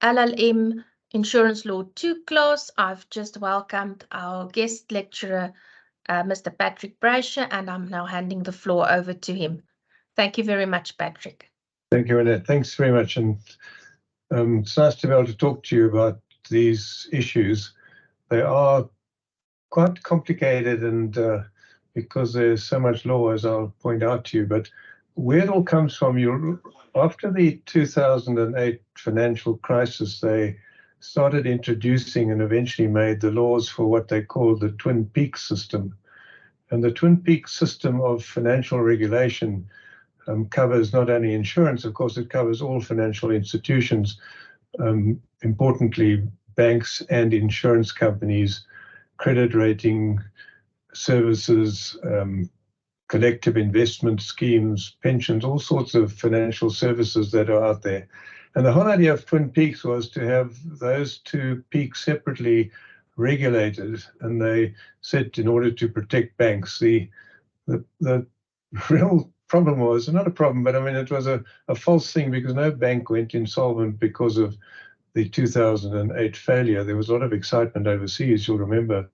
LLM Insurance Law 2 class. I've just welcomed our guest lecturer, Mr. Patrick Brasher, and I'm now handing the floor over to him. Thank you very much, Patrick. Thank you, Annette. Thanks very much. And it's nice to be able to talk to you about these issues. They are quite complicated, and because there's so much law, as I'll point out to you. But where it all comes from, after the 2008 financial crisis, they started introducing and eventually made the laws for what they call the Twin Peaks system. And the Twin Peaks system of financial regulation covers not only insurance, of course, it covers all financial institutions, importantly, banks and insurance companies, credit rating services, collective investment schemes, pensions, all sorts of financial services that are out there. And the whole idea of Twin Peaks was to have those two peaks separately regulated, and they said in order to protect banks. The real problem was, not a problem, but I mean, it was a false thing, because no bank went insolvent because of the 2008 failure. There was a lot of excitement overseas. You'll remember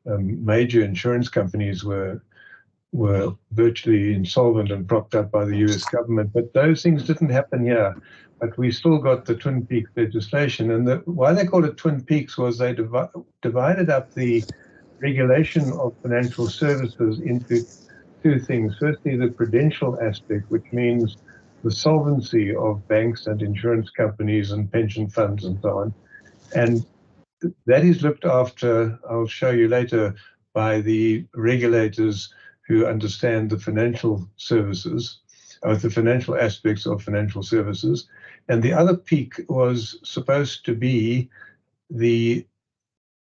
major insurance companies were virtually insolvent and propped up by the US government, but those things didn't happen here. But we still got the Twin Peaks legislation, and why they called it Twin Peaks was they divided up the regulation of financial services into two things. Firstly, the prudential aspect, which means the solvency of banks and insurance companies and pension funds and so on. And that is looked after, I'll show you later, by the regulators who understand the financial services, or the financial aspects of financial services. And the other peak was supposed to be the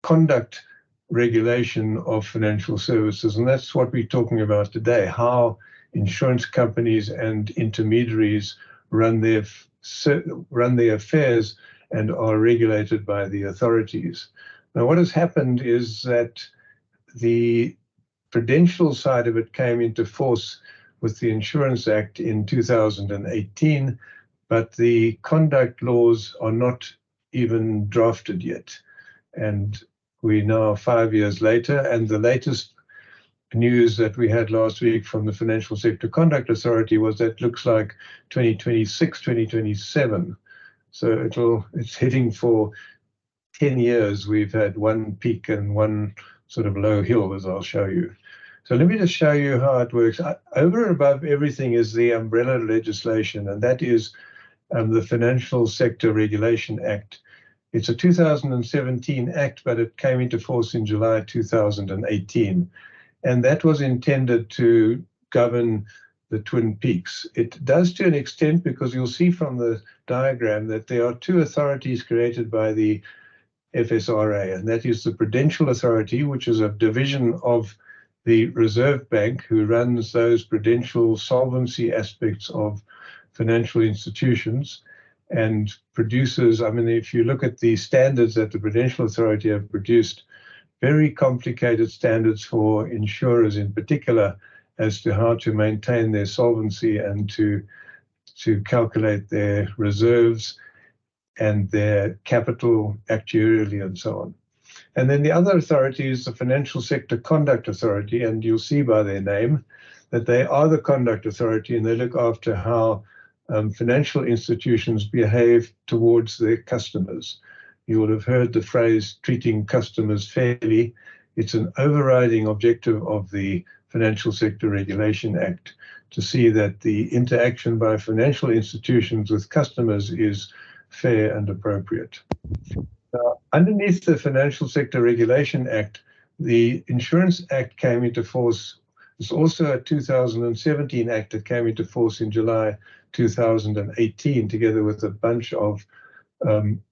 conduct regulation of financial services. And that's what we're talking about today, how insurance companies and intermediaries run their affairs and are regulated by the authorities. Now, what has happened is that the prudential side of it came into force with the Insurance Act in 2018, but the conduct laws are not even drafted yet. And we're now 5 years later, and the latest news that we had last week from the Financial Sector Conduct Authority was that looks like 2026, 2027. So it's heading for 10 years. We've had one peak and one sort of low hill, as I'll show you. So let me just show you how it works. Over and above everything is the umbrella legislation, and that is the Financial Sector Regulation Act. It's a 2017 act, but it came into force in July 2018. And that was intended to govern the Twin Peaks. It does to an extent, because you'll see from the diagram that there are two authorities created by the FSRA, and that is the Prudential Authority, which is a division of the Reserve Bank, who runs those prudential solvency aspects of financial institutions and produces, I mean, if you look at the standards that the Prudential Authority have produced, very complicated standards for insurers in particular as to how to maintain their solvency and to calculate their reserves and their capital actuarially and so on. And then the other authority is the Financial Sector Conduct Authority, and you'll see by their name that they are the conduct authority, and they look after how financial institutions behave towards their customers. You will have heard the phrase treating customers fairly. It's an overriding objective of the Financial Sector Regulation Act to see that the interaction by financial institutions with customers is fair and appropriate. Now, underneath the Financial Sector Regulation Act, the Insurance Act came into force. There's also a 2017 act that came into force in July 2018, together with a bunch of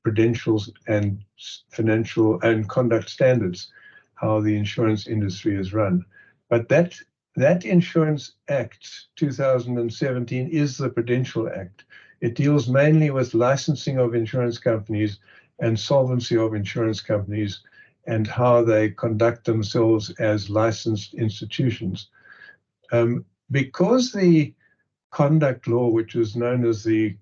prudential and financial and conduct standards, how the insurance industry is run. But that Insurance Act 2017 is the Prudential Act. It deals mainly with licensing of insurance companies and solvency of insurance companies and how they conduct themselves as licensed institutions. Because the conduct law, which was known as the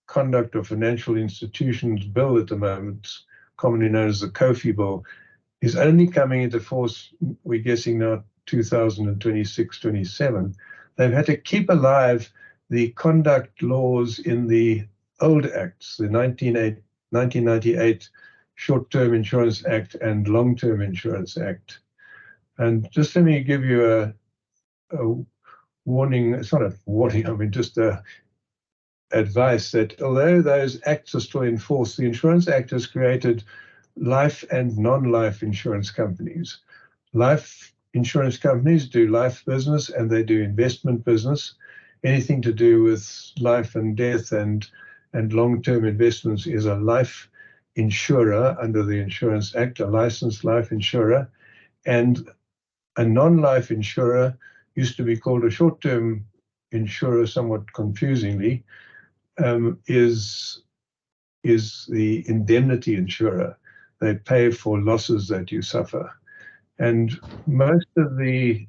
Conduct of Financial Institutions Bill at the moment, commonly known as the Kofi Bill, is only coming into force, we're guessing now, 2026-27. They've had to keep alive the conduct laws in the old acts, the 1998 Short-Term Insurance Act and Long-Term Insurance Act. And just let me give you a warning. It's not a warning, I mean, just a advice that although those acts are still in force, the Insurance Act has created life and non-life insurance companies. Life insurance companies do life business and they do investment business. Anything to do with life and death and long-term investments is a life insurer under the Insurance Act, a licensed life insurer. And a non-life insurer used to be called a short-term insurer, somewhat confusingly, is the indemnity insurer. They pay for losses that you suffer. And most of the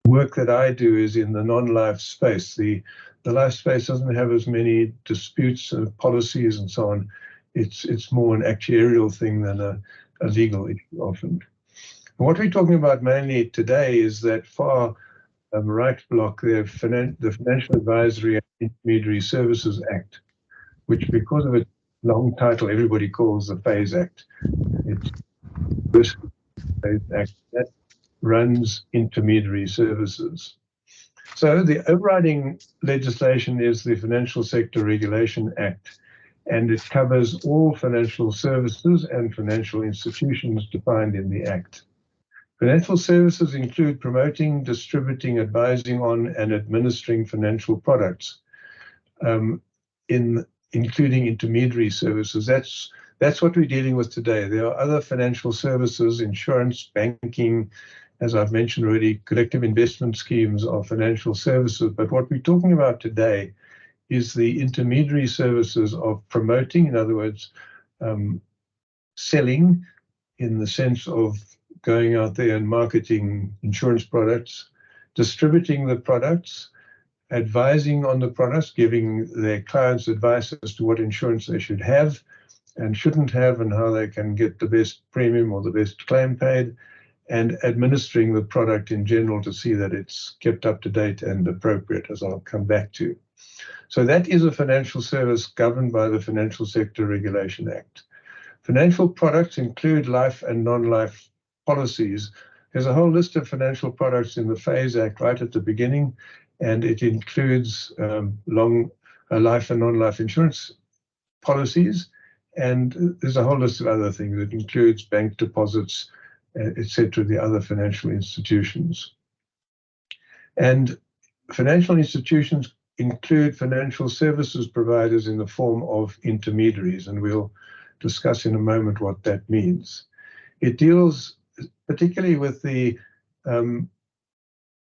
work that I do is in the non-life space. The life space doesn't have as many disputes and policies and so on. It's more an actuarial thing than a legal issue often. And what we're talking about mainly today is that far right block, the Financial Advisory and Intermediary Services Act, which, because of its long title, everybody calls the FASE Act. It's the FASE Act that runs intermediary services. So the overriding legislation is the Financial Sector Regulation Act, and it covers all financial services and financial institutions defined in the Act. Financial services include promoting, distributing, advising on, and administering financial products, including intermediary services. That's what we're dealing with today. There are other financial services, insurance, banking, as I've mentioned already, collective investment schemes are financial services. But what we're talking about today is the intermediary services of promoting, in other words, selling in the sense of going out there and marketing insurance products, distributing the products, advising on the products, giving their clients advice as to what insurance they should have and shouldn't have and how they can get the best premium or the best claim paid, and administering the product in general to see that it's kept up to date and appropriate, as I'll come back to. So that is a financial service governed by the Financial Sector Regulation Act. Financial products include life and non-life policies. There's a whole list of financial products in the FASE Act right at the beginning, and it includes life and non-life insurance policies, and there's a whole list of other things. It includes bank deposits, etc., the other financial institutions. And financial institutions include financial services providers in the form of intermediaries, and we'll discuss in a moment what that means. It deals particularly with the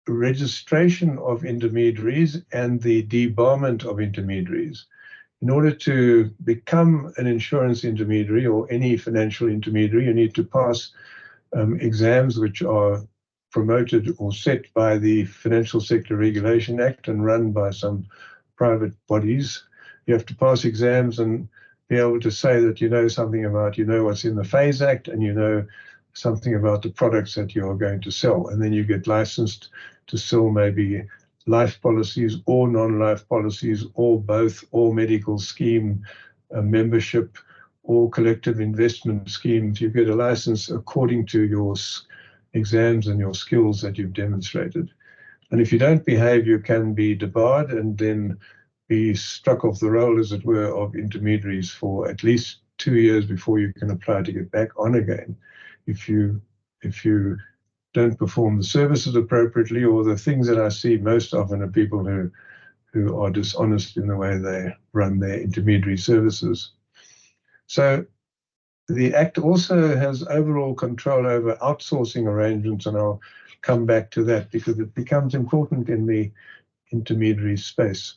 registration of intermediaries and the debarment of intermediaries. In order to become an insurance intermediary or any financial intermediary, you need to pass exams which are promoted or set by the Financial Sector Regulation Act and run by some private bodies. You have to pass exams and be able to say that you know something about, you know what's in the FASE Act and you know something about the products that you're going to sell. And then you get licensed to sell maybe life policies or non-life policies or both, or medical scheme membership or collective investment schemes. You get a license according to your exams and your skills that you've demonstrated. And if you don't behave, you can be debarred and then be struck off the roll, as it were, of intermediaries for at least 2 years before you can apply to get back on again. If you don't perform the services appropriately, or the things that I see most often are people who are dishonest in the way they run their intermediary services. So the Act also has overall control over outsourcing arrangements, and I'll come back to that because it becomes important in the intermediary space.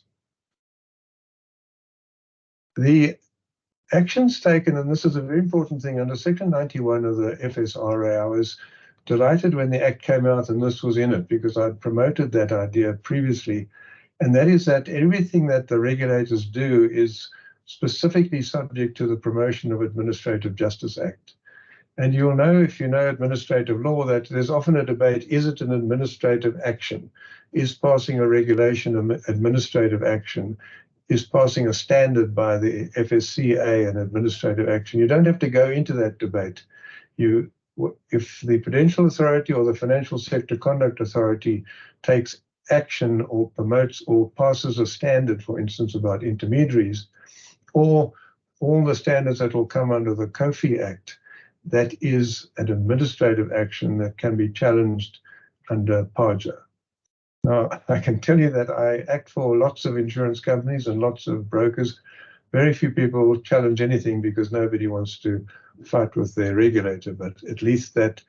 The actions taken, and this is a very important thing, under Section 91 of the FSRA, I was delighted when the Act came out and this was in it because I'd promoted that idea previously, And that is that everything that the regulators do is specifically subject to the Promotion of Administrative Justice Act. And you'll know, if you know administrative law, that there's often a debate, is it an administrative action? Is passing a regulation an administrative action? Is passing a standard by the FSCA an administrative action? You don't have to go into that debate. If the Prudential Authority or the Financial Sector Conduct Authority takes action or promotes or passes a standard, for instance, about intermediaries, or all the standards that will come under the COFI Act, that is an administrative action that can be challenged under PAJA. Now, I can tell you that I act for lots of insurance companies and lots of brokers. Very few people will challenge anything because nobody wants to fight with their regulator, but at least that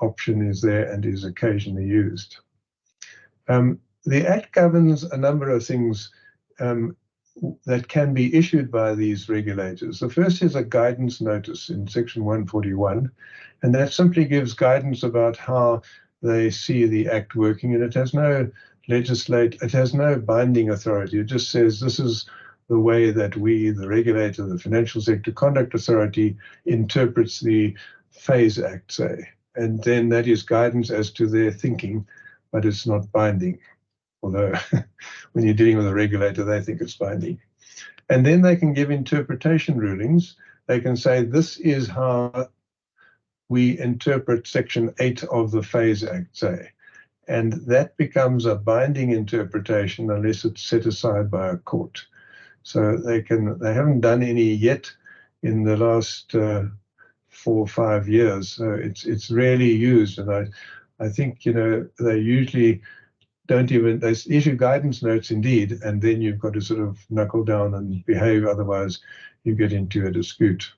option is there and is occasionally used. The Act governs a number of things that can be issued by these regulators. The first is a guidance notice in Section 141, and that simply gives guidance about how they see the Act working, and it has no binding authority. It just says this is the way that we, the regulator, the Financial Sector Conduct Authority, interprets the FASE Act, say. And then that is guidance as to their thinking, but it's not binding. Although when you're dealing with a regulator, they think it's binding. And then they can give interpretation rulings. They can say, this is how we interpret Section 8 of the FASE Act, say. And that becomes a binding interpretation unless it's set aside by a court. So they haven't done any yet in the last 4 or 5 years. So it's rarely used. And I think, they usually they issue guidance notes indeed, and then you've got to sort of knuckle down and behave, otherwise you get into a dispute.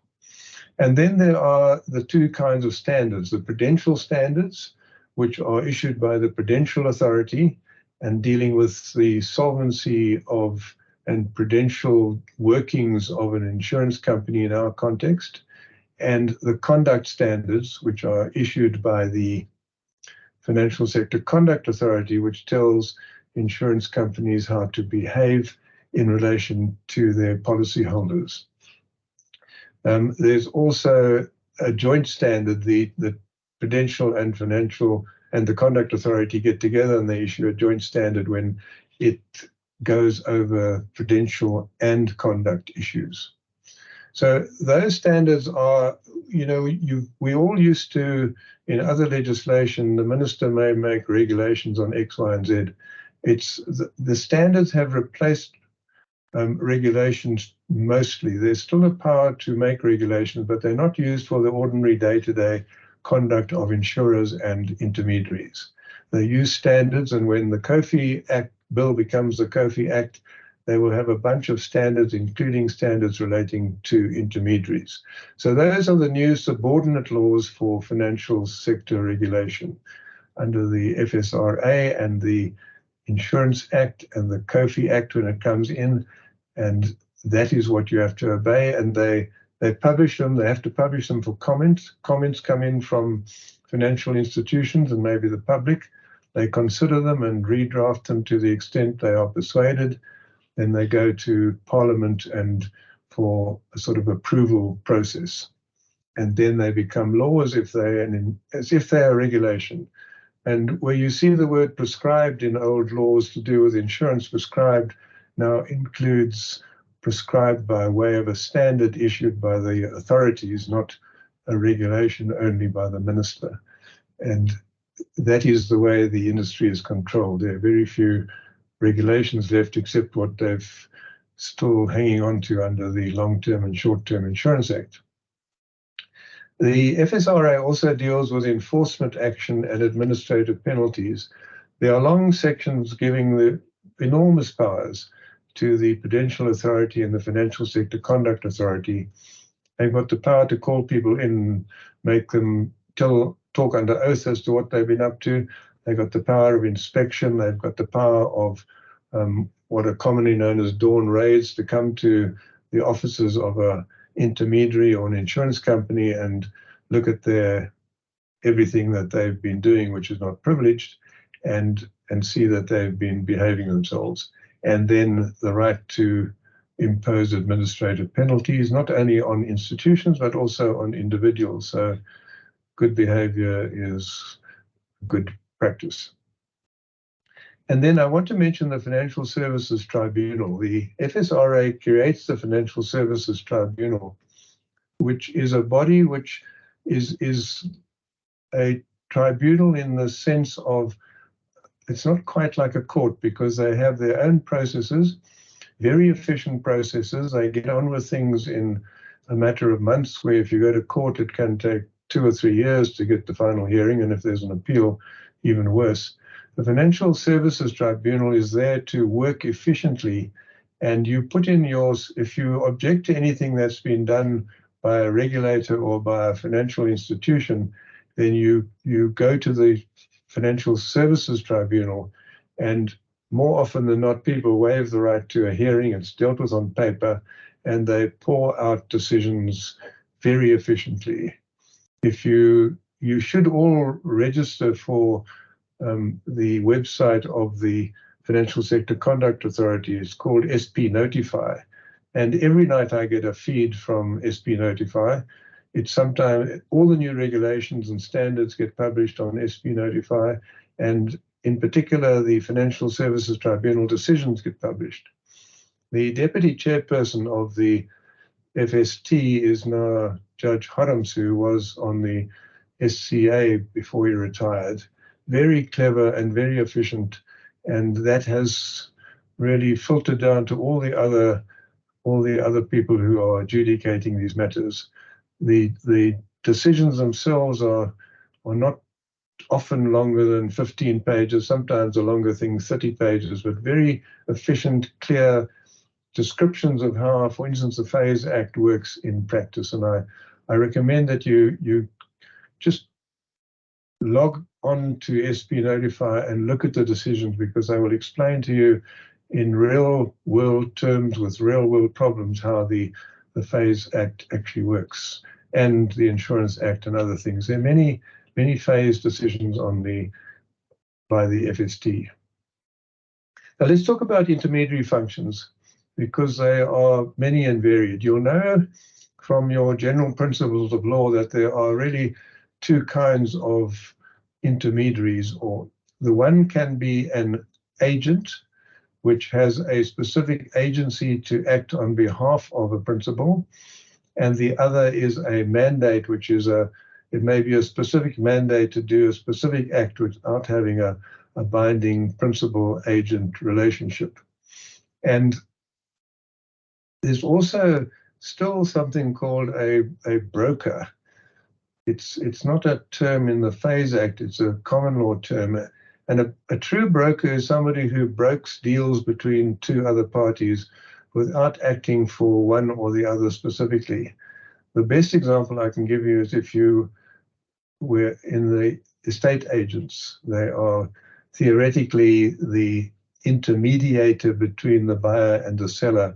And then there are the two kinds of standards, the prudential standards, which are issued by the Prudential Authority and dealing with the solvency of and prudential workings of an insurance company in our context, and the conduct standards, which are issued by the Financial Sector Conduct Authority, which tells insurance companies how to behave in relation to their policyholders. There's also a joint standard. The Prudential and Financial and the Conduct Authority get together and they issue a joint standard when it goes over prudential and conduct issues. So those standards are, we all used to, in other legislation, the minister may make regulations on X, Y, and Z. The standards have replaced regulations mostly. There's still a power to make regulations, but they're not used for the ordinary day-to-day conduct of insurers and intermediaries. They use standards, and when the COFI Act bill becomes the COFI Act, they will have a bunch of standards, including standards relating to intermediaries. So those are the new subordinate laws for financial sector regulation under the FSRA and the Insurance Act and the COFI Act when it comes in. And that is what you have to obey. And they publish them. They have to publish them for comments. Comments come in from financial institutions and maybe the public. They consider them and redraft them to the extent they are persuaded. Then they go to Parliament and for a sort of approval process. And then they become laws as if they are regulation. And where you see the word prescribed in old laws to do with insurance, prescribed now includes prescribed by way of a standard issued by the authorities, not a regulation only by the minister. And that is the way the industry is controlled. There are very few regulations left except what they've still hanging on to under the Long-Term and Short-Term Insurance Act. The FSRA also deals with enforcement action and administrative penalties. There are long sections giving the enormous powers to the Prudential Authority and the Financial Sector Conduct Authority. They've got the power to call people in, make them talk under oath as to what they've been up to. They've got the power of inspection. They've got the power of what are commonly known as dawn raids, to come to the offices of an intermediary or an insurance company and look at everything that they've been doing, which is not privileged, and see that they've been behaving themselves. and then the right to impose administrative penalties, not only on institutions, but also on individuals. So good behavior is good practice. And then I want to mention the Financial Services Tribunal. The FSRA creates the Financial Services Tribunal, which is a body which is a tribunal in the sense of it's not quite like a court, because they have their own processes, very efficient processes. They get on with things in a matter of months, where if you go to court, it can take 2 or 3 years to get the final hearing, and if there's an appeal, even worse. The Financial Services Tribunal is there to work efficiently, and you put in yours, if you object to anything that's been done by a regulator or by a financial institution, then you go to the Financial Services Tribunal, and more often than not, people waive the right to a hearing. It's dealt with on paper, and they pour out decisions very efficiently. If you should all register for the website of the Financial Sector Conduct Authority. It's called SP Notify, and every night I get a feed from SP Notify. It's sometimes all the new regulations and standards get published on SP Notify, and in particular, the Financial Services Tribunal decisions get published. The deputy chairperson of the FST is now Judge Harams, who was on the SCA before he retired. Very clever and very efficient, and that has really filtered down to all the other people who are adjudicating these matters. The decisions themselves are not often longer than 15 pages, sometimes a longer thing, 30 pages, but very efficient, clear descriptions of how, for instance, the Phase Act works in practice. And I recommend that you just log on to SP Notify and look at the decisions, because I will explain to you in real world terms with real world problems how the Phase Act actually works, and the Insurance Act and other things. There are many phase decisions by the FST. Now let's talk about intermediary functions, because they are many and varied. You'll know from your general principles of law that there are really two kinds of intermediaries. Or the one can be an agent, which has a specific agency to act on behalf of a principal, and the other is a mandate, which is it may be a specific mandate to do a specific act without having a binding principal-agent relationship. And there's also still something called a broker. It's not a term in the Phase Act, it's a common law term. And a true broker is somebody who brokes deals between two other parties without acting for one or the other specifically. The best example I can give you is if you were in the estate agents. They are theoretically the intermediator between the buyer and the seller,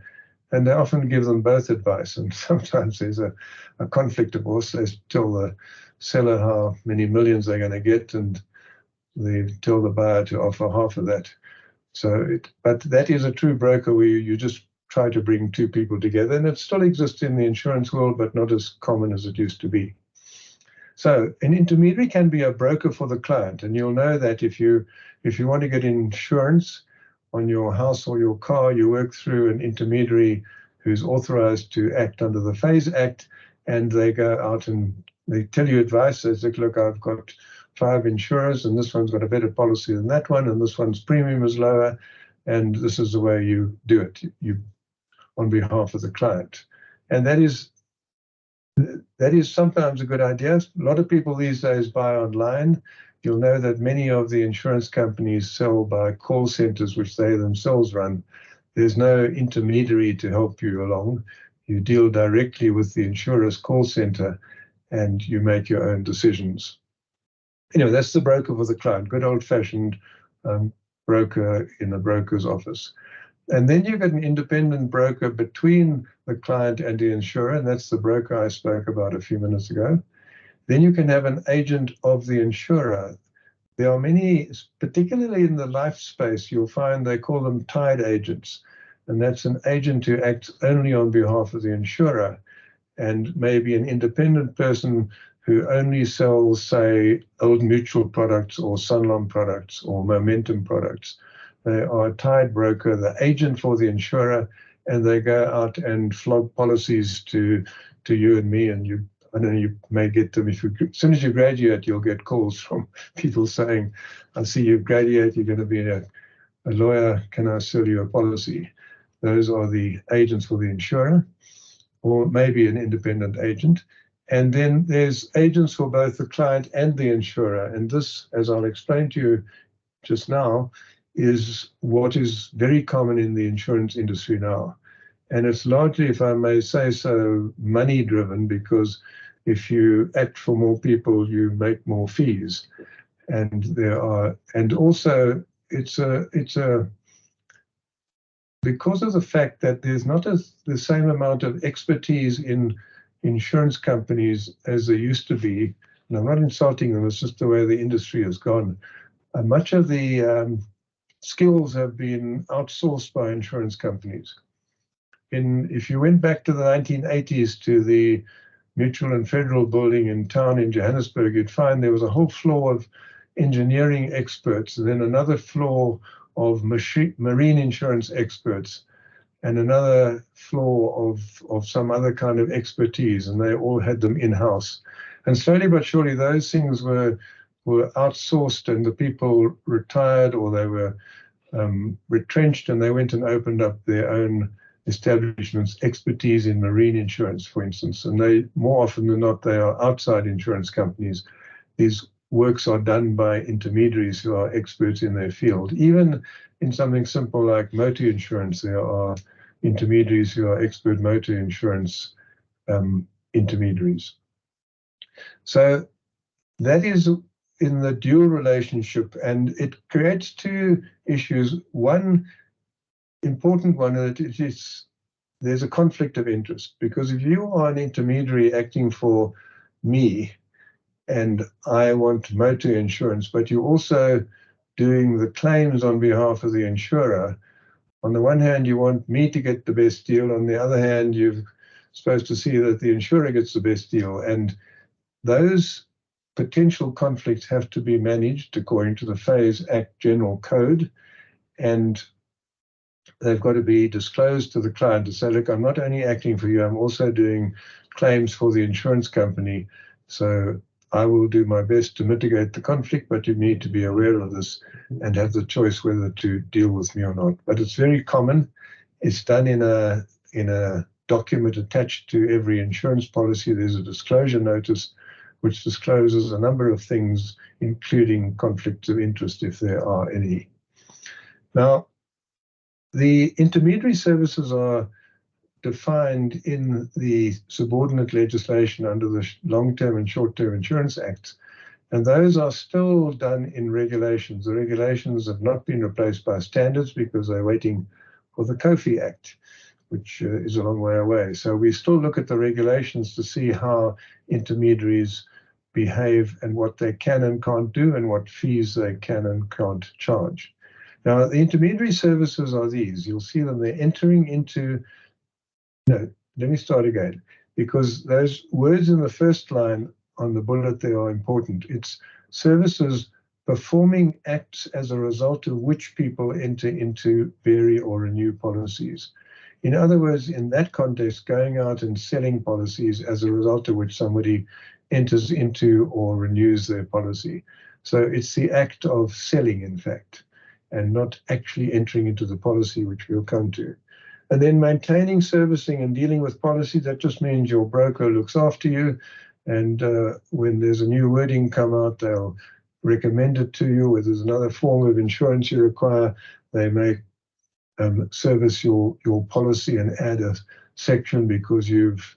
and they often give them both advice, and sometimes there's a conflict of course. They tell the seller how many millions they're going to get, and they tell the buyer to offer half of that. But that is a true broker, where you just try to bring two people together, and it still exists in the insurance world, but not as common as it used to be. So an intermediary can be a broker for the client, and you'll know that if you want to get insurance on your house or your car, you work through an intermediary who's authorized to act under the Phase Act, and they go out and they tell you advice. They say, look, I've got 5 insurers, and this one's got a better policy than that one, and this one's premium is lower, and this is the way you do it, you on behalf of the client. And that is sometimes a good idea. A lot of people these days buy online. You'll know that many of the insurance companies sell by call centers, which they themselves run. There's no intermediary to help you along. You deal directly with the insurer's call center, and you make your own decisions. Anyway, that's the broker for the client, good old-fashioned broker in the broker's office. And then you get an independent broker between the client and the insurer, and that's the broker I spoke about a few minutes ago. Then you can have an agent of the insurer. there are many, particularly in the life space, you'll find they call them tied agents. And that's an agent who acts only on behalf of the insurer, and maybe an independent person who only sells, say, Old Mutual products or Sunlong products or Momentum products. They are a tied broker, the agent for the insurer, and they go out and flog policies to you and me, and you. I know you may get them as soon as you graduate, you'll get calls from people saying, I see you've graduated, you're going to be a lawyer, can I sell you a policy? Those are the agents for the insurer, or maybe an independent agent. And then there's agents for both the client and the insurer. And this, as I'll explain to you just now, is what is very common in the insurance industry now. And it's largely, if I may say so, money driven, because if you act for more people, you make more fees. And also it's a because of the fact that there's not the same amount of expertise in insurance companies as there used to be, and I'm not insulting them, it's just the way the industry has gone. Much of the skills have been outsourced by insurance companies. If you went back to the 1980s to the Mutual and Federal building in town in Johannesburg, you'd find there was a whole floor of engineering experts, and then another floor of marine insurance experts, and another floor of some other kind of expertise, and they all had them in-house. And slowly but surely, those things were outsourced, and the people retired or they were retrenched, and they went and opened up their own establishments, expertise in marine insurance, for instance. And they, more often than not, they are outside insurance companies. These works are done by intermediaries who are experts in their field. Even in something simple like motor insurance, there are intermediaries who are expert motor insurance intermediaries. So that is in the dual relationship, and it creates two issues. One important one, there's a conflict of interest, because if you are an intermediary acting for me and I want motor insurance, but you're also doing the claims on behalf of the insurer, on the one hand, you want me to get the best deal. On the other hand, you're supposed to see that the insurer gets the best deal. And those potential conflicts have to be managed according to the Phase Act General Code. And they've got to be disclosed to the client to say, look, I'm not only acting for you, I'm also doing claims for the insurance company. So I will do my best to mitigate the conflict, but you need to be aware of this and have the choice whether to deal with me or not. But it's very common. It's done in a document attached to every insurance policy. There's a disclosure notice which discloses a number of things, including conflicts of interest, if there are any. Now, the intermediary services are defined in the subordinate legislation under the Long-Term and Short-Term Insurance Acts, and those are still done in regulations. The regulations have not been replaced by standards because they're waiting for the COFI Act, which is a long way away. So we still look at the regulations to see how intermediaries behave and what they can and can't do and what fees they can and can't charge. Now, the intermediary services are these. You'll see them, they're entering into, no, let me start again, because those words in the first line on the bullet there are important. It's services performing acts as a result of which people enter into, vary, or renew policies. In other words, in that context, going out and selling policies as a result of which somebody enters into or renews their policy. So it's the act of selling, in fact, and not actually entering into the policy, which we'll come to. And then maintaining, servicing, and dealing with policy, that just means your broker looks after you. And when there's a new wording come out, they'll recommend it to you. If there's another form of insurance you require, they may service your policy and add a section because you've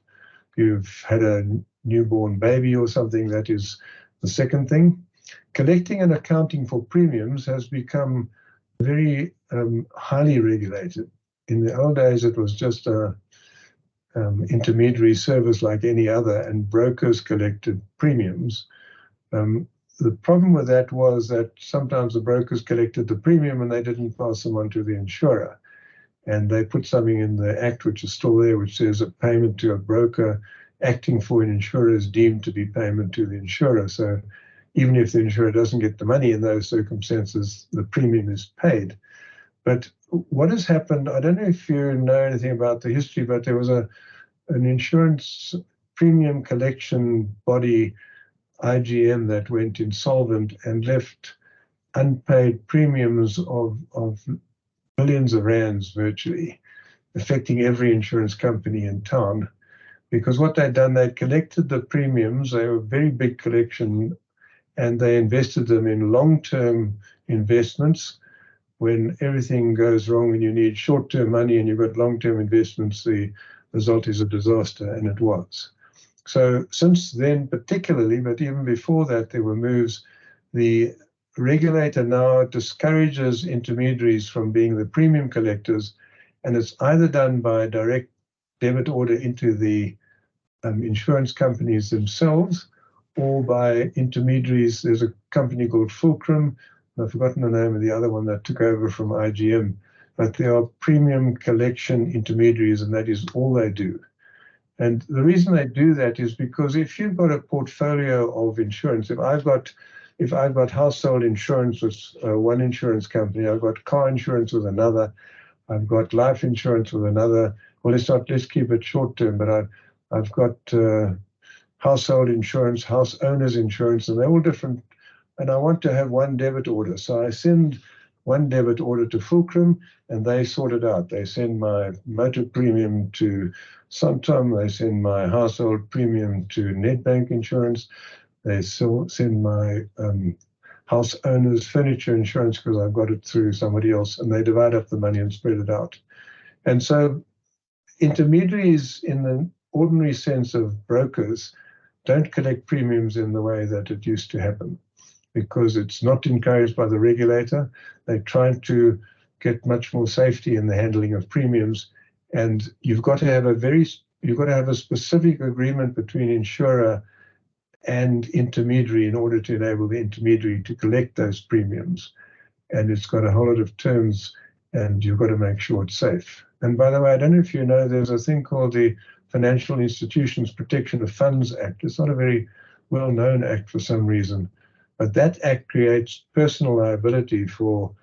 had a newborn baby or something. That is the second thing. Collecting and accounting for premiums has become very highly regulated. In the old days, it was just a intermediary service like any other, and brokers collected premiums. the problem with that was that sometimes the brokers collected the premium and they didn't pass them on to the insurer. And they put something in the Act, which is still there, which says a payment to a broker acting for an insurer is deemed to be payment to the insurer. So even if the insurer doesn't get the money in those circumstances, the premium is paid. But what has happened, I don't know if you know anything about the history, but there was an insurance premium collection body, IGM, that went insolvent and left unpaid premiums of billions of rands virtually, affecting every insurance company in town. Because what they'd done, they'd collected the premiums, they were a very big collection, and they invested them in long-term investments. When everything goes wrong and you need short-term money and you've got long-term investments, the result is a disaster, and it was. So since then particularly, but even before that, there were moves. The regulator now discourages intermediaries from being the premium collectors, and it's either done by direct debit order into the insurance companies themselves or by intermediaries. There's a company called Fulcrum, I've forgotten the name of the other one that took over from IGM, but they are premium collection intermediaries, and that is all they do. And the reason they do that is because if you've got a portfolio of insurance, if I've got household insurance with one insurance company, I've got car insurance with another, I've got life insurance with another. Well, let's keep it short term, but I've got household insurance, house owners insurance, and they're all different. And I want to have one debit order. So I send one debit order to Fulcrum, and they sort it out. They send my motor premium to Santam. They send my household premium to Nedbank Insurance. They send my house owners furniture insurance because I've got it through somebody else, and they divide up the money and spread it out. And so intermediaries in the ordinary sense of brokers don't collect premiums in the way that it used to happen, because it's not encouraged by the regulator. They're trying to get much more safety in the handling of premiums, and you've got to have a specific agreement between insurer and intermediary in order to enable the intermediary to collect those premiums. And it's got a whole lot of terms, and you've got to make sure it's safe. And by the way, I don't know if you know, there's a thing called the Financial Institutions Protection of Funds Act. It's not a very well-known act for some reason, but that act creates personal liability for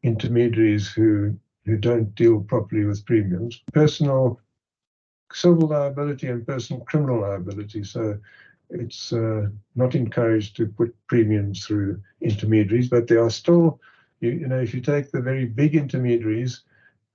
intermediaries who don't deal properly with premiums, personal civil liability and personal criminal liability. So it's not encouraged to put premiums through intermediaries, but there are still, you know, if you take the very big intermediaries,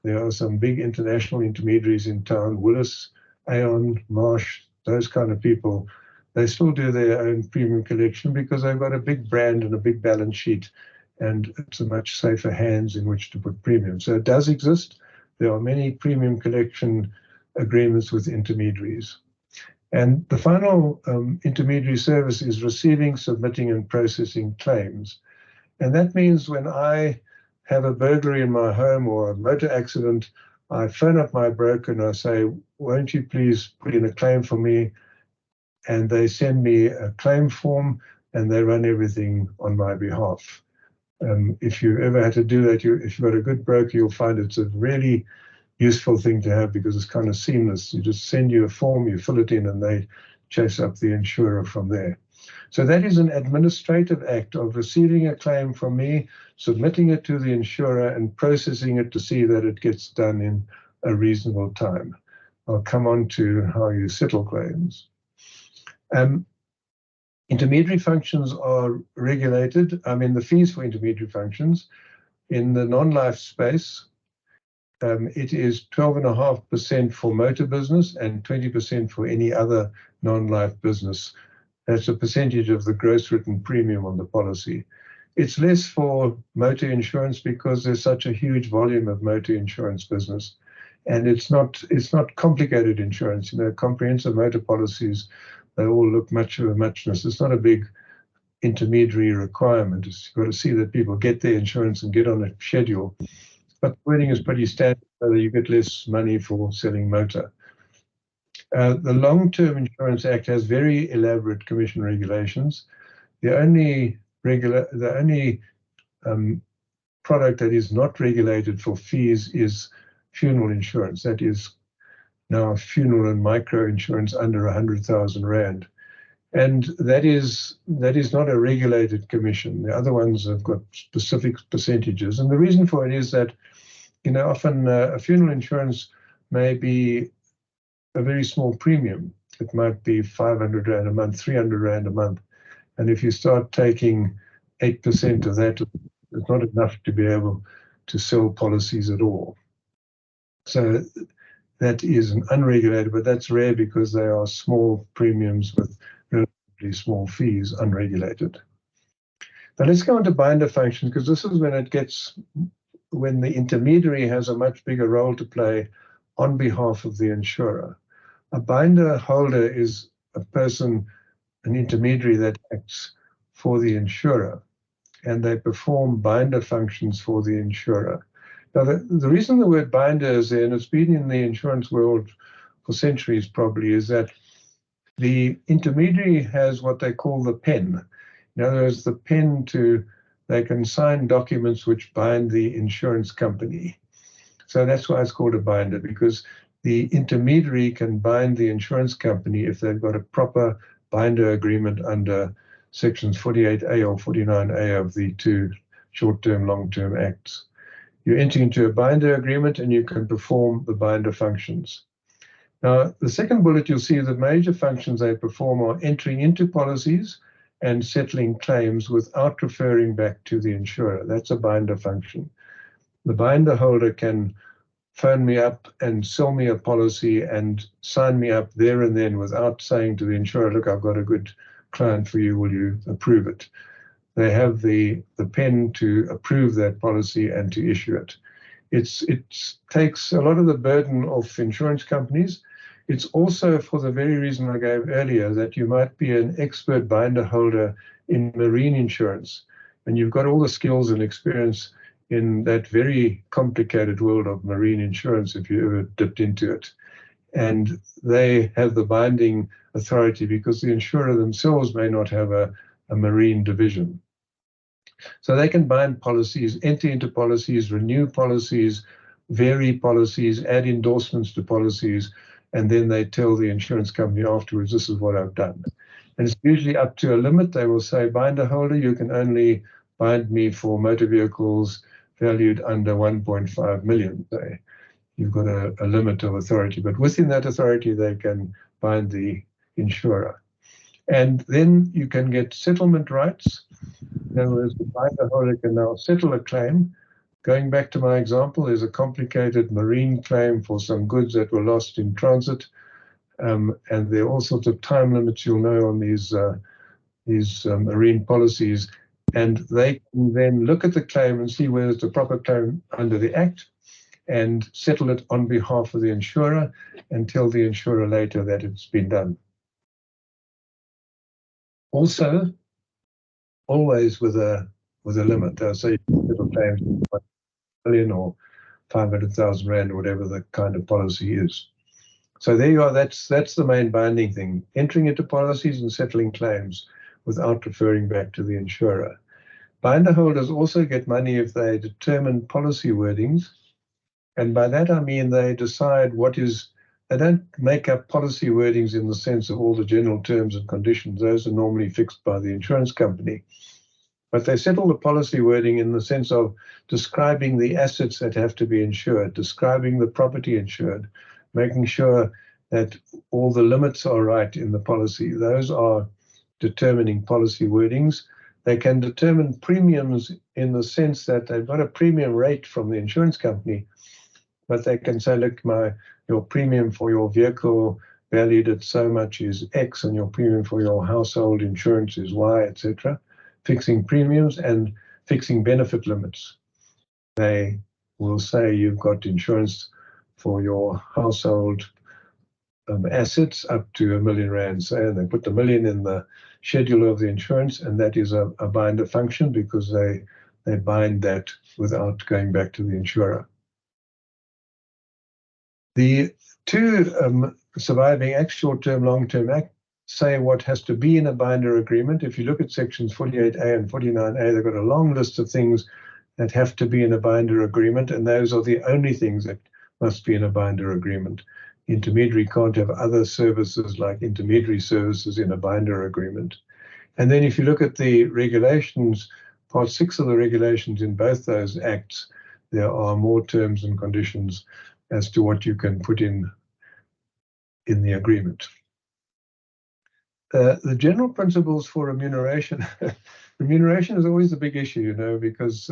there are some big international intermediaries in town, Willis, Aon, Marsh, those kind of people. They still do their own premium collection because they've got a big brand and a big balance sheet, and it's a much safer hands in which to put premium. So it does exist. There are many premium collection agreements with intermediaries. And the final intermediary service is receiving, submitting, and processing claims. And that means when I have a burglary in my home or a motor accident, I phone up my broker and I say, won't you please put in a claim for me? And they send me a claim form and they run everything on my behalf. If you ever had to do that, if you've got a good broker, you'll find it's a really useful thing to have because it's kind of seamless. You just send you a form, you fill it in, and they chase up the insurer from there. So that is an administrative act of receiving a claim from me, submitting it to the insurer, and processing it to see that it gets done in a reasonable time. I'll come on to how you settle claims. Intermediary functions are regulated. I mean, the fees for intermediary functions in the non-life space, it is 12.5% for motor business and 20% for any other non-life business. That's a percentage of the gross written premium on the policy. It's less for motor insurance because there's such a huge volume of motor insurance business, and it's not complicated insurance. You know, comprehensive motor policies, they all look much of a muchness. It's not a big intermediary requirement. You've got to see that people get their insurance and get on a schedule. But the wording is pretty standard, so that you get less money for selling motor. The Long-Term Insurance Act has very elaborate commission regulations. The only the only product that is not regulated for fees is funeral insurance. That is now funeral and micro insurance under 100,000 Rand. And that is not a regulated commission. The other ones have got specific percentages. And the reason for it is that, often a funeral insurance may be a very small premium. It might be 500 Rand a month, 300 Rand a month. And if you start taking 8% of that, it's not enough to be able to sell policies at all. So that is an unregulated, but that's rare because they are small premiums with relatively small fees, unregulated. Now let's go on to binder functions, because this is when the intermediary has a much bigger role to play on behalf of the insurer. A binder holder is a person, an intermediary that acts for the insurer, and they perform binder functions for the insurer. Now, the reason the word binder is there, and it's been in the insurance world for centuries probably, is that the intermediary has what they call the pen. In other words, the pen they can sign documents which bind the insurance company. So that's why it's called a binder, because the intermediary can bind the insurance company if they've got a proper binder agreement under sections 48A or 49A of the two short-term, long-term acts. You enter into a binder agreement and you can perform the binder functions. Now, the second bullet, you'll see the major functions they perform are entering into policies and settling claims without referring back to the insurer. That's a binder function. The binder holder can phone me up and sell me a policy and sign me up there and then without saying to the insurer, look, I've got a good client for you, will you approve it? They have the pen to approve that policy and to issue it. It takes a lot of the burden off insurance companies. It's also for the very reason I gave earlier, that you might be an expert binder holder in marine insurance, and you've got all the skills and experience in that very complicated world of marine insurance if you ever dipped into it. And they have the binding authority because the insurer themselves may not have a marine division. So they can bind policies, enter into policies, renew policies, vary policies, add endorsements to policies, and then they tell the insurance company afterwards, this is what I've done. And it's usually up to a limit. They will say, binder holder, you can only bind me for motor vehicles valued under 1.5 million. You've got a limit of authority, but within that authority, they can bind the insurer. And then you can get settlement rights. In other words, the binder holder can now settle a claim. Going back to my example, there's a complicated marine claim for some goods that were lost in transit. And there are all sorts of time limits, you'll know, on these marine policies. And they can then look at the claim and see whether it's a proper claim under the Act and settle it on behalf of the insurer and tell the insurer later that it's been done. Also, always with a limit. So you can settle claims of 1 million or 500,000 Rand or whatever the kind of policy is. So there you are. That's the main binding thing, entering into policies and settling claims without referring back to the insurer. Binder holders also get money if they determine policy wordings. And by that, I mean they decide they don't make up policy wordings in the sense of all the general terms and conditions. Those are normally fixed by the insurance company. But they settle the policy wording in the sense of describing the assets that have to be insured, describing the property insured, making sure that all the limits are right in the policy. Those are determining policy wordings. They can determine premiums in the sense that they've got a premium rate from the insurance company, but they can say, look, your premium for your vehicle valued at so much is X, and your premium for your household insurance is Y, etc. Fixing premiums and fixing benefit limits. They will say you've got insurance for your household assets up to R1 million, say, and they put the million in the schedule of the insurance, and that is a binder function because they bind that without going back to the insurer. The two surviving acts, short-term, long-term acts, say what has to be in a binder agreement. If you look at sections 48A and 49A, they've got a long list of things that have to be in a binder agreement, and those are the only things that must be in a binder agreement. Intermediary can't have other services like intermediary services in a binder agreement. And then if you look at the regulations, Part 6 of the regulations in both those acts, there are more terms and conditions as to what you can put in the agreement. The general principles for remuneration, remuneration is always a big issue, you know, because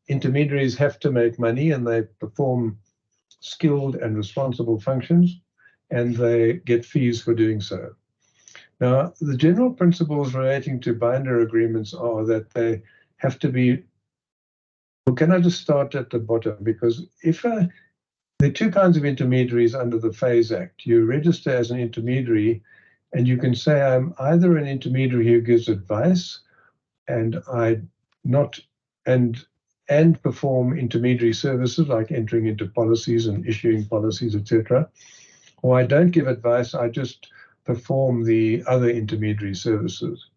intermediaries have to make money and they perform skilled and responsible functions, and they get fees for doing so. Now, the general principles relating to binder agreements are that they have to be, well, can I just start at the bottom? Because if there are two kinds of intermediaries under the FASE Act. You register as an intermediary, and you can say I'm either an intermediary who gives advice and perform intermediary services like entering into policies and issuing policies, etc. Or I don't give advice, I just perform the other intermediary services.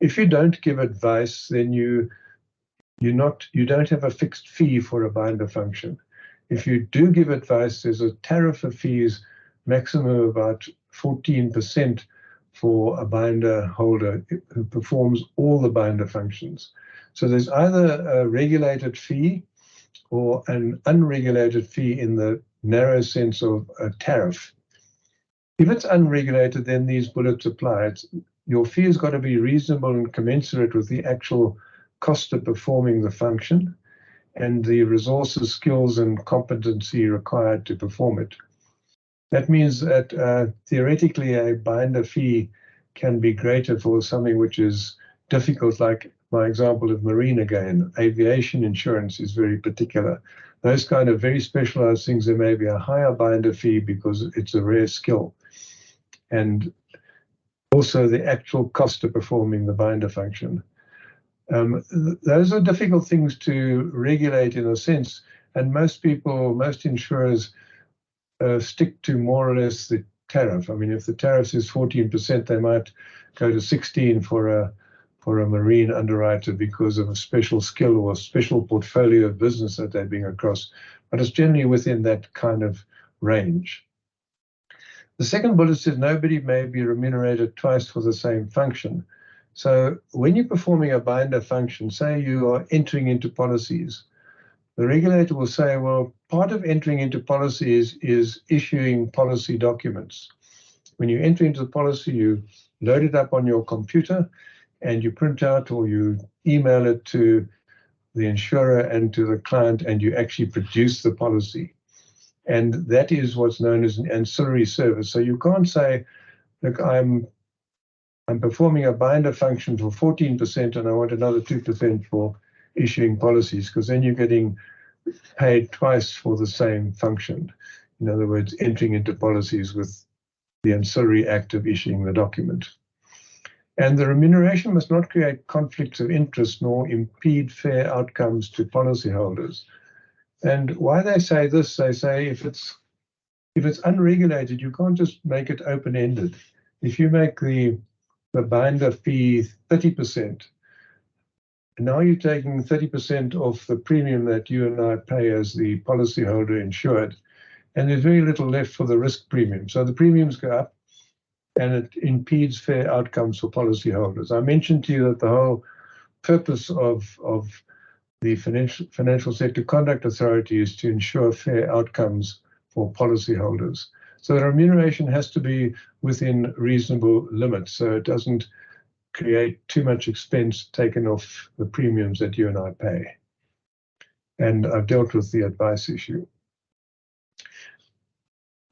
If you don't give advice, then you don't have a fixed fee for a binder function. If you do give advice, there's a tariff of fees, maximum of about 14% for a binder holder who performs all the binder functions. So there's either a regulated fee or an unregulated fee in the narrow sense of a tariff. If it's unregulated, then these bullets apply. Your fee has got to be reasonable and commensurate with the actual cost of performing the function and the resources, skills, and competency required to perform it. That means that theoretically a binder fee can be greater for something which is difficult, like my example of marine again. Aviation insurance is very particular. Those kind of very specialized things, there may be a higher binder fee because it's a rare skill. And also the actual cost of performing the binder function. Those are difficult things to regulate in a sense, and most insurers stick to more or less the tariff. I mean, if the tariff is 14%, they might go to 16 for a marine underwriter because of a special skill or a special portfolio of business that they bring across, but it's generally within that kind of range. The second bullet says nobody may be remunerated twice for the same function. So when you're performing a binder function, say you are entering into policies, the regulator will say, well, part of entering into policies is issuing policy documents. When you enter into the policy, you load it up on your computer and you print out or you email it to the insurer and to the client, and you actually produce the policy. And that is what's known as an ancillary service. So you can't say, look, I'm performing a binder function for 14% and I want another 2% for issuing policies, because then you're getting paid twice for the same function. In other words, entering into policies with the ancillary act of issuing the document. And the remuneration must not create conflicts of interest nor impede fair outcomes to policyholders. And why they say this, they say if it's unregulated, you can't just make it open-ended. If you make the binder fee 30%, now you're taking 30% off the premium that you and I pay as the policyholder insured, and there's very little left for the risk premium. So the premiums go up, and it impedes fair outcomes for policyholders. I mentioned to you that the whole purpose of the Financial Sector Conduct Authority is to ensure fair outcomes for policyholders. So the remuneration has to be within reasonable limits, so it doesn't create too much expense taken off the premiums that you and I pay. And I've dealt with the advice issue.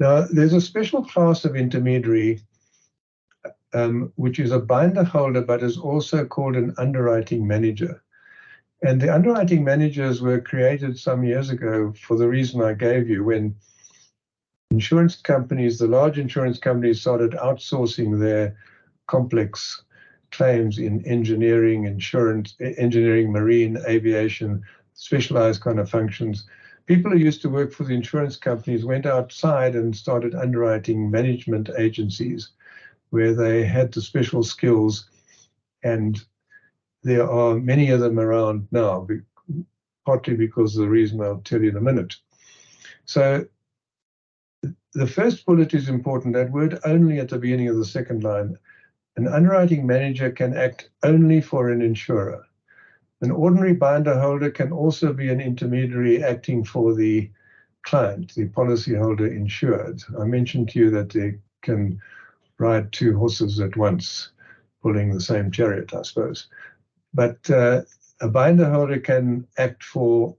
Now, there's a special class of intermediary which is a binder holder, but is also called an underwriting manager. And the underwriting managers were created some years ago for the reason I gave you, when insurance companies, the large insurance companies, started outsourcing their complex claims in engineering, insurance, engineering, marine, aviation, specialized kind of functions. People who used to work for the insurance companies went outside and started underwriting management agencies. where they had the special skills, and there are many of them around now, partly because of the reason I'll tell you in a minute. So the first bullet is important, that word only at the beginning of the second line. An underwriting manager can act only for an insurer. An ordinary binder holder can also be an intermediary acting for the client, the policyholder insured. I mentioned to you that they can ride two horses at once, pulling the same chariot, I suppose. But a binder holder can act for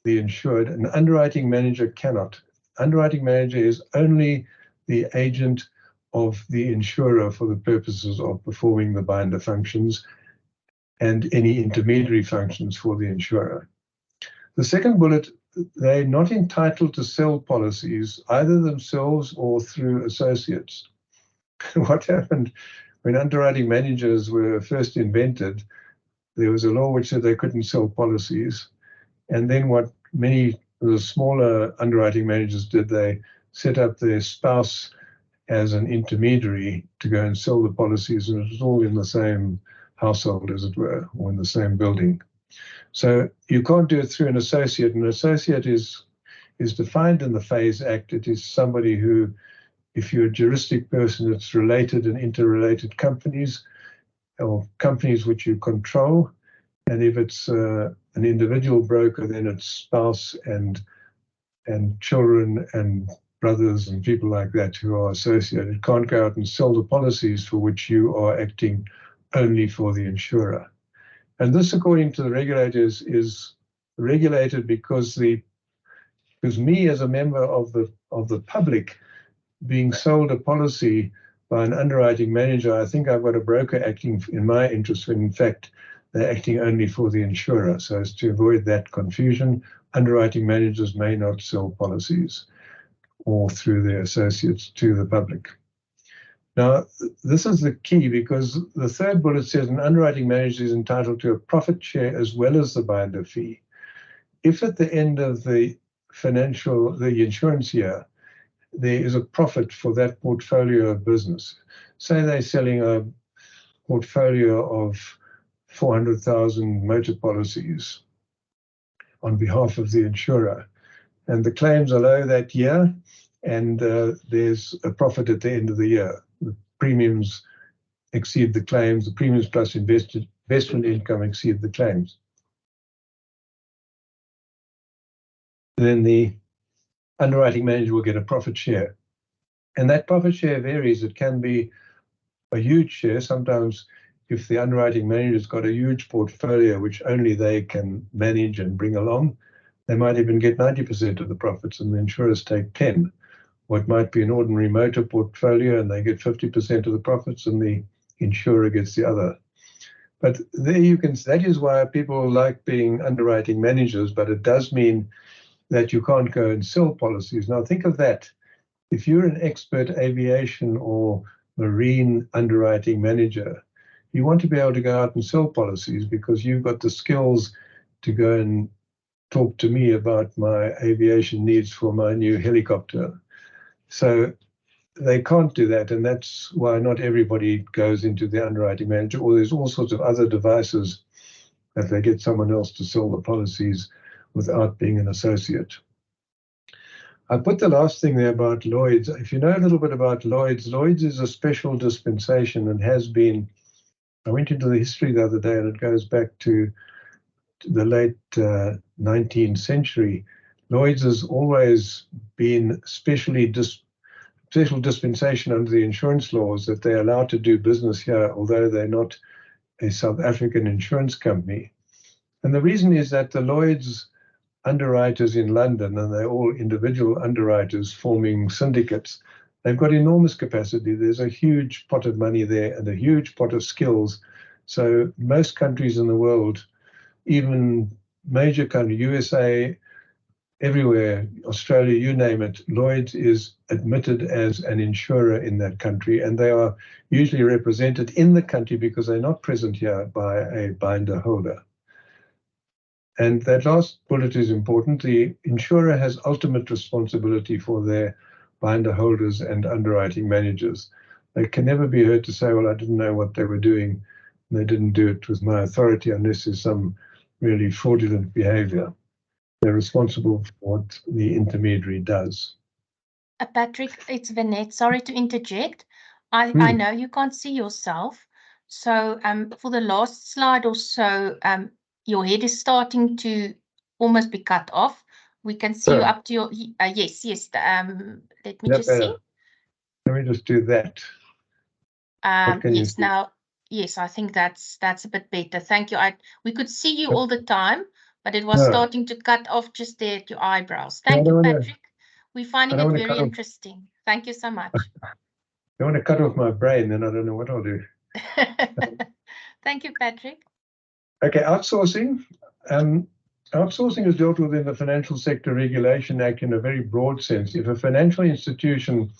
the insured. An underwriting manager cannot. Underwriting manager is only the agent of the insurer for the purposes of performing the binder functions and any intermediary functions for the insurer. The second bullet, they're not entitled to sell policies either themselves or through associates. What happened when underwriting managers were first invented, there was a law which said they couldn't sell policies. And then what many of the smaller underwriting managers did, they set up their spouse as an intermediary to go and sell the policies, and it was all in the same household, as it were, or in the same building. So you can't do it through an associate. An associate is defined in the FASE Act. It is somebody who, if you're a juristic person, it's related and interrelated companies or companies which you control. And if it's an individual broker, then it's spouse and children and brothers and people like that who are associated. Can't go out and sell the policies for which you are acting only for the insurer. And this, according to the regulators, is regulated because me as a member of the public being sold a policy by an underwriting manager, I think I've got a broker acting in my interest when in fact they're acting only for the insurer. So as to avoid that confusion, underwriting managers may not sell policies or through their associates to the public. Now, this is the key, because the third bullet says an underwriting manager is entitled to a profit share as well as the binder fee. If at the end of the insurance year, there is a profit for that portfolio of business, say they're selling a portfolio of 400,000 motor policies on behalf of the insurer, and the claims are low that year, and there's a profit at the end of the year. The premiums exceed the claims, the premiums plus investment income exceed the claims. Then the underwriting manager will get a profit share. And that profit share varies. It can be a huge share. Sometimes if the underwriting manager's got a huge portfolio which only they can manage and bring along, they might even get 90% of the profits and the insurers take 10. What might be an ordinary motor portfolio and they get 50% of the profits and the insurer gets the other. But there you can, that is why people like being underwriting managers, but it does mean that you can't go and sell policies. Now think of that. If you're an expert aviation or marine underwriting manager, you want to be able to go out and sell policies because you've got the skills to go and talk to me about my aviation needs for my new helicopter. So they can't do that, and that's why not everybody goes into the underwriting manager, or there's all sorts of other devices that they get someone else to sell the policies without being an associate. I put the last thing there about Lloyd's. If you know a little bit about Lloyd's, Lloyd's is a special dispensation and has been. I went into the history the other day, and it goes back to the late 19th century. Lloyd's has always been special dispensation under the insurance laws that they're allowed to do business here, although they're not a South African insurance company. And the reason is that the Lloyd's underwriters in London, and they're all individual underwriters forming syndicates, they've got enormous capacity. There's a huge pot of money there and a huge pot of skills. So most countries in the world, even major countries, USA, everywhere, Australia, you name it, Lloyd's is admitted as an insurer in that country, and they are usually represented in the country because they're not present here by a binder holder. And that last bullet is important. The insurer has ultimate responsibility for their binder holders and underwriting managers. They can never be heard to say, well, I didn't know what they were doing, and they didn't do it with my authority, unless there's some really fraudulent behavior. They're responsible for what the intermediary does. Patrick, it's Vanette. Sorry to interject. I know you can't see yourself. So for the last slide or so, your head is starting to almost be cut off. We can see you up to your, yes. Let me just see. Let me just do that. Yes, now, yes, I think that's a bit better. Thank you. We could see you all the time, but it was starting to cut off just there at your eyebrows. Thank you, Patrick. We're finding it very interesting. Thank you so much. I don't want to cut off my brain, then I don't know what I'll do. Thank you, Patrick. Okay, outsourcing. Outsourcing is dealt with in the Financial Sector Regulation Act in a very broad sense. If a financial institution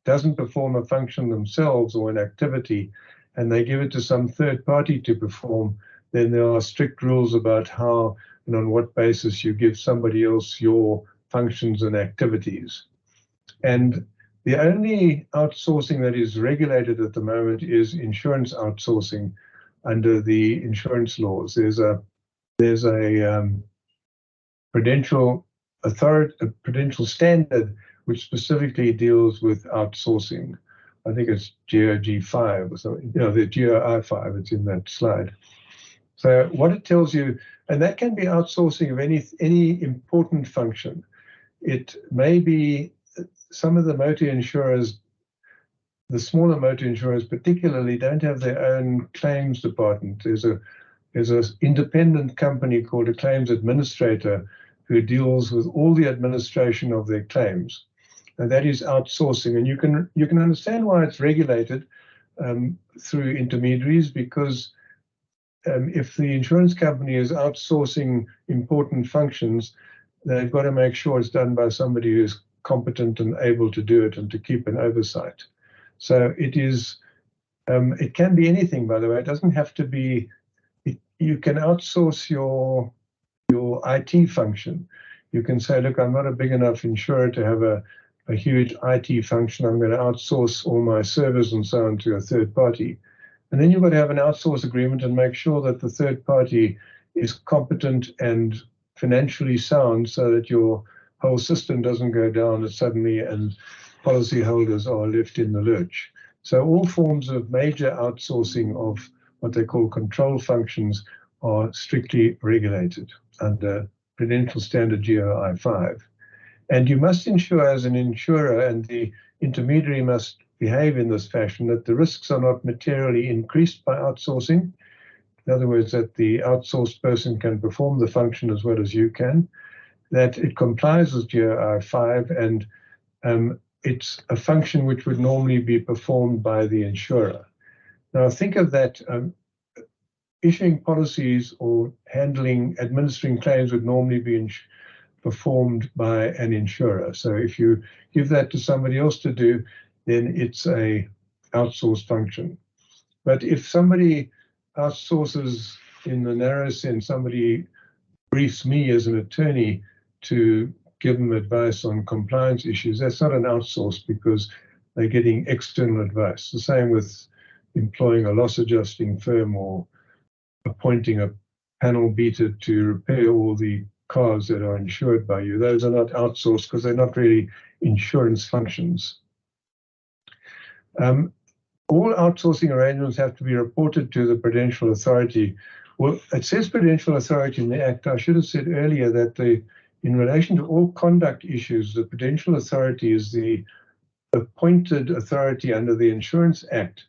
doesn't perform a function themselves or an activity, and they give it to some third party to perform, then there are strict rules about how and on what basis you give somebody else your functions and activities. And the only outsourcing that is regulated at the moment is insurance outsourcing under the insurance laws. There's a prudential authority, a prudential standard which specifically deals with outsourcing. I think it's GOG 5 or something, the GOI 5, it's in that slide. So what it tells you, and that can be outsourcing of any important function. It may be some of the motor insurers, the smaller motor insurers particularly, don't have their own claims department. There's an independent company called a claims administrator who deals with all the administration of their claims. And that is outsourcing. And you can understand why it's regulated through intermediaries, because if the insurance company is outsourcing important functions, they've got to make sure it's done by somebody who's competent and able to do it and to keep an oversight. So it can be anything, by the way. It doesn't have to be, you can outsource your IT function. You can say, look, I'm not a big enough insurer to have a huge IT function. I'm going to outsource all my servers and so on to a third party. And then you've got to have an outsource agreement and make sure that the third party is competent and financially sound, so that your whole system doesn't go down suddenly and policyholders are left in the lurch. So all forms of major outsourcing of what they call control functions are strictly regulated under Prudential Standard GOI 5. And you must ensure as an insurer, and the intermediary must behave in this fashion, that the risks are not materially increased by outsourcing. In other words, that the outsourced person can perform the function as well as you can, that it complies with GOI 5, and it's a function which would normally be performed by the insurer. Now think of that, issuing policies or administering claims would normally be performed by an insurer. So if you give that to somebody else to do, then it's a outsourced function. But if somebody outsources in the narrow sense, somebody briefs me as an attorney to give them advice on compliance issues, that's not an outsource, because they're getting external advice. The same with employing a loss adjusting firm or appointing a panel beater to repair all the cars that are insured by you. Those are not outsourced because they're not really insurance functions. All outsourcing arrangements have to be reported to the Prudential Authority. Well, it says Prudential Authority in the Act. I should have said earlier that in relation to all conduct issues, the Prudential Authority is the appointed authority under the Insurance Act,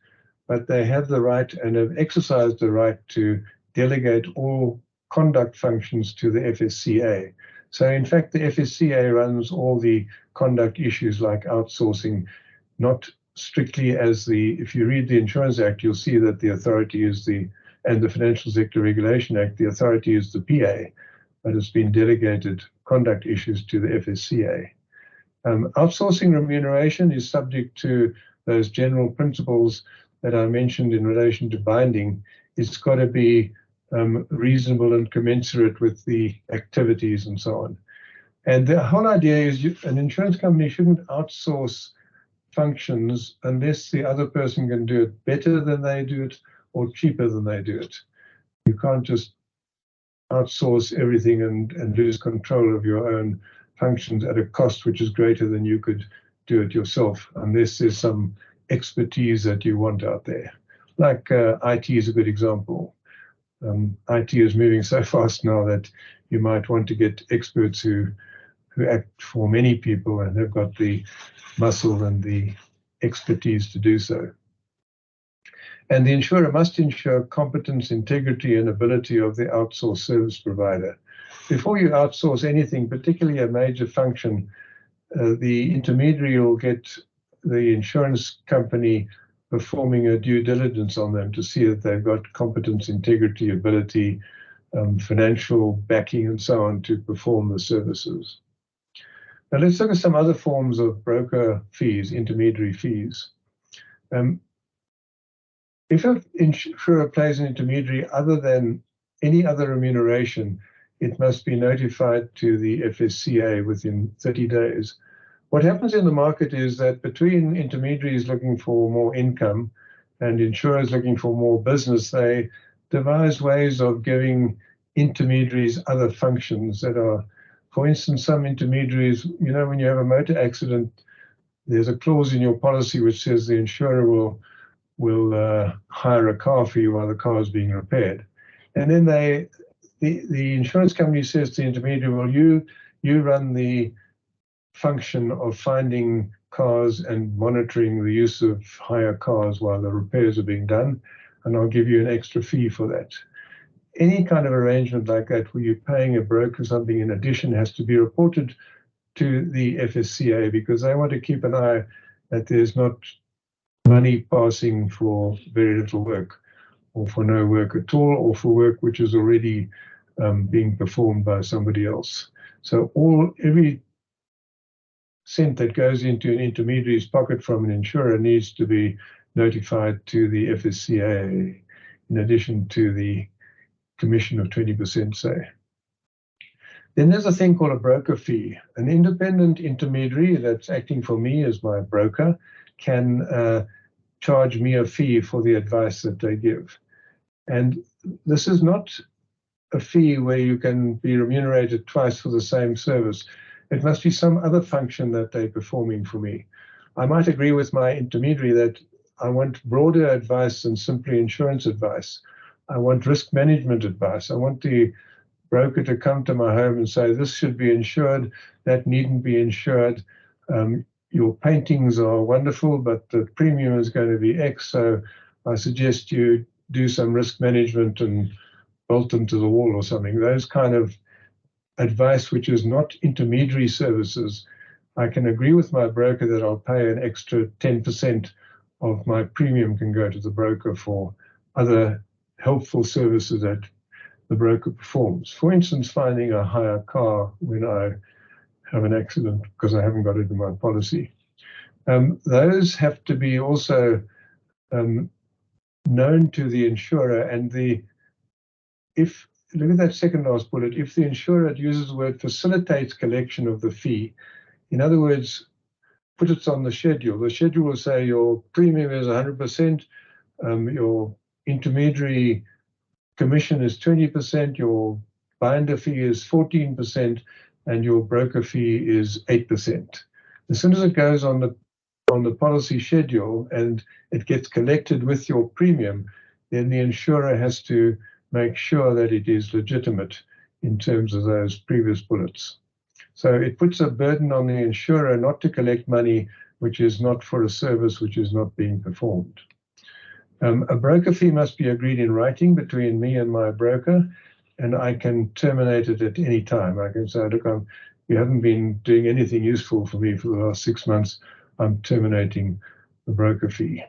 but they have the right and have exercised the right to delegate all conduct functions to the FSCA. So in fact, the FSCA runs all the conduct issues like outsourcing, not strictly as if you read the Insurance Act, you'll see that the authority is and the Financial Sector Regulation Act, the authority is the PA, but it's been delegated conduct issues to the FSCA. Outsourcing remuneration is subject to those general principles that I mentioned in relation to binding. It's got to be reasonable and commensurate with the activities and so on. And the whole idea is an insurance company shouldn't outsource functions unless the other person can do it better than they do it or cheaper than they do it. You can't just outsource everything and lose control of your own functions at a cost which is greater than you could do it yourself, unless there's some expertise that you want out there. Like IT is a good example. IT is moving so fast now that you might want to get experts who act for many people and have got the muscle and the expertise to do so. And the insurer must ensure competence, integrity, and ability of the outsourced service provider. Before you outsource anything, particularly a major function, the intermediary will get the insurance company performing a due diligence on them to see that they've got competence, integrity, ability, financial backing, and so on to perform the services. Now let's look at some other forms of broker fees, intermediary fees. If an insurer pays an intermediary other than any other remuneration, it must be notified to the FSCA within 30 days. What happens in the market is that between intermediaries looking for more income and insurers looking for more business, they devise ways of giving intermediaries other functions that are, for instance, some intermediaries, when you have a motor accident, there's a clause in your policy which says the insurer will hire a car for you while the car is being repaired. And then the insurance company says to the intermediary, well, you run the function of finding cars and monitoring the use of hire cars while the repairs are being done, and I'll give you an extra fee for that. Any kind of arrangement like that where you're paying a broker something in addition has to be reported to the FSCA, because they want to keep an eye that there's not money passing for very little work, or for no work at all, or for work which is already being performed by somebody else. So every cent that goes into an intermediary's pocket from an insurer needs to be notified to the FSCA, in addition to the commission of 20%, say. Then there's a thing called a broker fee. An independent intermediary that's acting for me as my broker can charge me a fee for the advice that they give. And this is not a fee where you can be remunerated twice for the same service. It must be some other function that they're performing for me. I might agree with my intermediary that I want broader advice than simply insurance advice. I want risk management advice. I want the broker to come to my home and say, this should be insured, that needn't be insured. Your paintings are wonderful, but the premium is going to be X, so I suggest you do some risk management and bolt them to the wall or something. Those kind of advice, which is not intermediary services, I can agree with my broker that I'll pay an extra 10% of my premium can go to the broker for other helpful services that the broker performs. For instance, finding a hire car when I have an accident because I haven't got it in my policy. Those have to be also known to the insurer, and look at that second last bullet, if the insurer uses the word facilitates collection of the fee, in other words, put it on the schedule. The schedule will say your premium is 100%, your intermediary commission is 20%, your binder fee is 14%, and your broker fee is 8%. As soon as it goes on the policy schedule and it gets collected with your premium, then the insurer has to make sure that it is legitimate in terms of those previous bullets. So it puts a burden on the insurer not to collect money which is not for a service which is not being performed. A broker fee must be agreed in writing between me and my broker, and I can terminate it at any time. I can say, look, you haven't been doing anything useful for me for the last 6 months. I'm terminating the broker fee.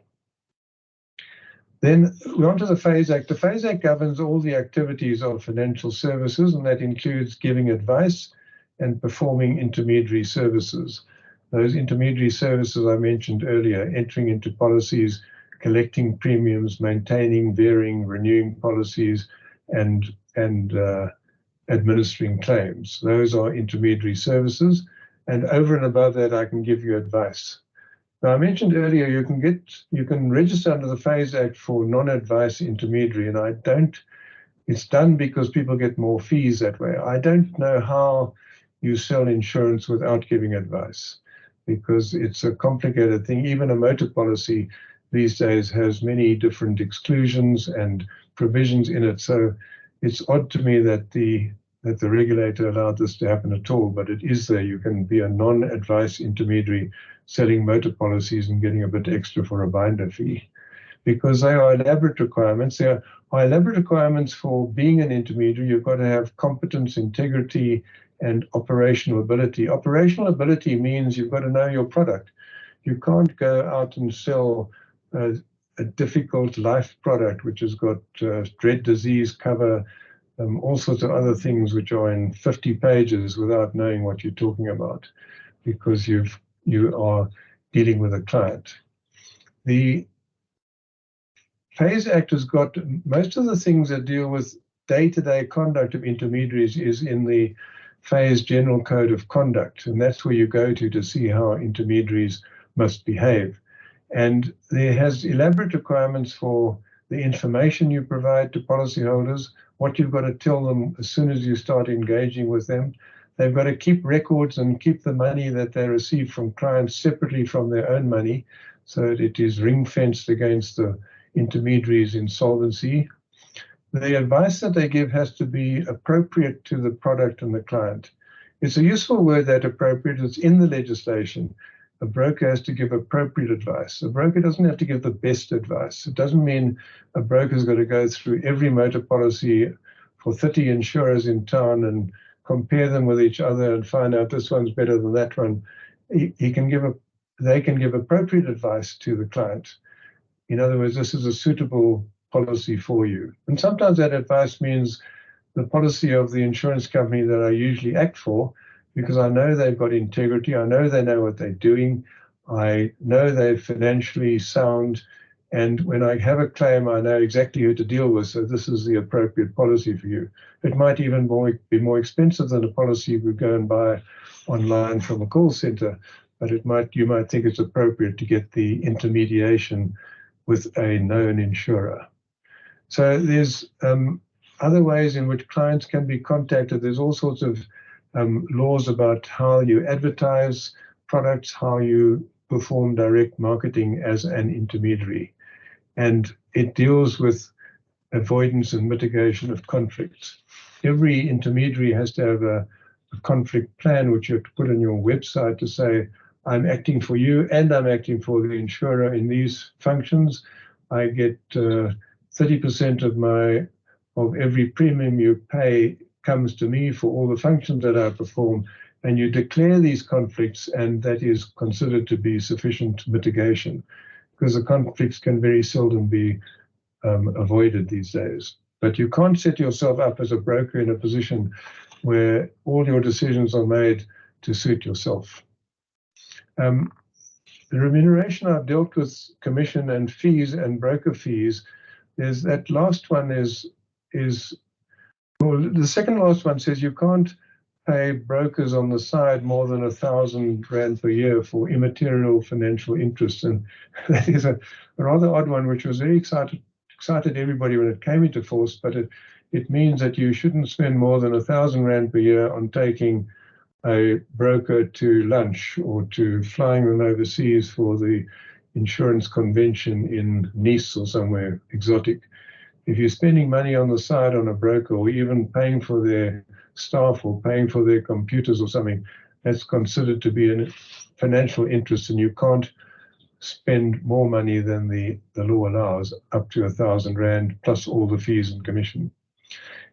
Then we're on to the FASE Act. The FASE Act governs all the activities of financial services, and that includes giving advice and performing intermediary services. Those intermediary services I mentioned earlier, entering into policies, collecting premiums, maintaining, varying, renewing policies, and administering claims. Those are intermediary services. And over and above that, I can give you advice. Now, I mentioned earlier you can register under the FASE Act for non-advice intermediary, and it's done because people get more fees that way. I don't know how you sell insurance without giving advice, because it's a complicated thing. Even a motor policy these days has many different exclusions and provisions in it. So it's odd to me that the regulator allowed this to happen at all, but it is there. You can be a non-advice intermediary selling motor policies and getting a bit extra for a binder fee, because they are elaborate requirements. There are elaborate requirements for being an intermediary. You've got to have competence, integrity, and operational ability. Operational ability means you've got to know your product. You can't go out and sell a difficult life product which has got dread disease cover, all sorts of other things which are in 50 pages without knowing what you're talking about, because you are dealing with a client. The FASE Act has got most of the things that deal with day-to-day conduct of intermediaries is in the FASE General Code of Conduct, and that's where you go to see how intermediaries must behave. And there has elaborate requirements for the information you provide to policyholders, what you've got to tell them as soon as you start engaging with them. They've got to keep records and keep the money that they receive from clients separately from their own money, so that it is ring-fenced against the intermediaries' insolvency. The advice that they give has to be appropriate to the product and the client. It's a useful word, that appropriate. It's in the legislation. A broker has to give appropriate advice. A broker doesn't have to give the best advice. It doesn't mean a broker's got to go through every motor policy for 30 insurers in town and compare them with each other and find out this one's better than that one. They can give appropriate advice to the client. In other words, this is a suitable policy for you. And sometimes that advice means the policy of the insurance company that I usually act for, because I know they've got integrity, I know they know what they're doing, I know they're financially sound, and when I have a claim, I know exactly who to deal with, so this is the appropriate policy for you. It might even be more expensive than a policy you would go and buy online from a call center, but you might think it's appropriate to get the intermediation with a known insurer. So there's other ways in which clients can be contacted. There's all sorts of laws about how you advertise products, how you perform direct marketing as an intermediary. And it deals with avoidance and mitigation of conflicts. Every intermediary has to have a conflict plan, which you have to put on your website to say, I'm acting for you and I'm acting for the insurer in these functions. I get 30% of every premium you pay comes to me for all the functions that I perform, and you declare these conflicts, and that is considered to be sufficient mitigation, because the conflicts can very seldom be avoided these days. But you can't set yourself up as a broker in a position where all your decisions are made to suit yourself. The remuneration, I've dealt with commission and fees and broker fees. There's that last one well, the second last one says you can't pay brokers on the side more than 1,000 Rand per year for immaterial financial interest. And that is a rather odd one, which was very excited everybody when it came into force, but it means that you shouldn't spend more than 1,000 Rand per year on taking a broker to lunch or to flying them overseas for the insurance convention in Nice or somewhere exotic. If you're spending money on the side on a broker, or even paying for their staff or paying for their computers or something, that's considered to be a financial interest, and you can't spend more money than the law allows, up to 1,000 Rand plus all the fees and commission.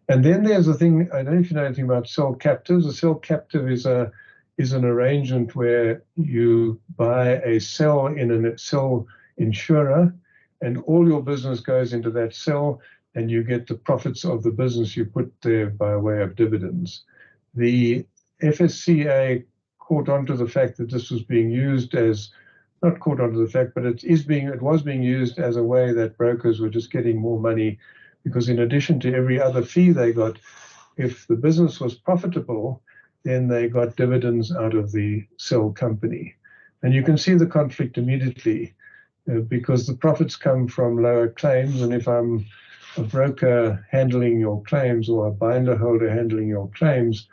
And then there's a thing, I don't know if you know anything about cell captives. A cell captive is an arrangement where you buy a cell in a cell insurer, and all your business goes into that cell, and you get the profits of the business you put there by way of dividends. The FSCA caught on to the fact that this was being used as, not caught on to the fact, but it was being used as a way that brokers were just getting more money, because in addition to every other fee they got, if the business was profitable, then they got dividends out of the cell company. And you can see the conflict immediately because the profits come from lower claims. And if I'm a broker handling your claims or a binder holder handling your claims,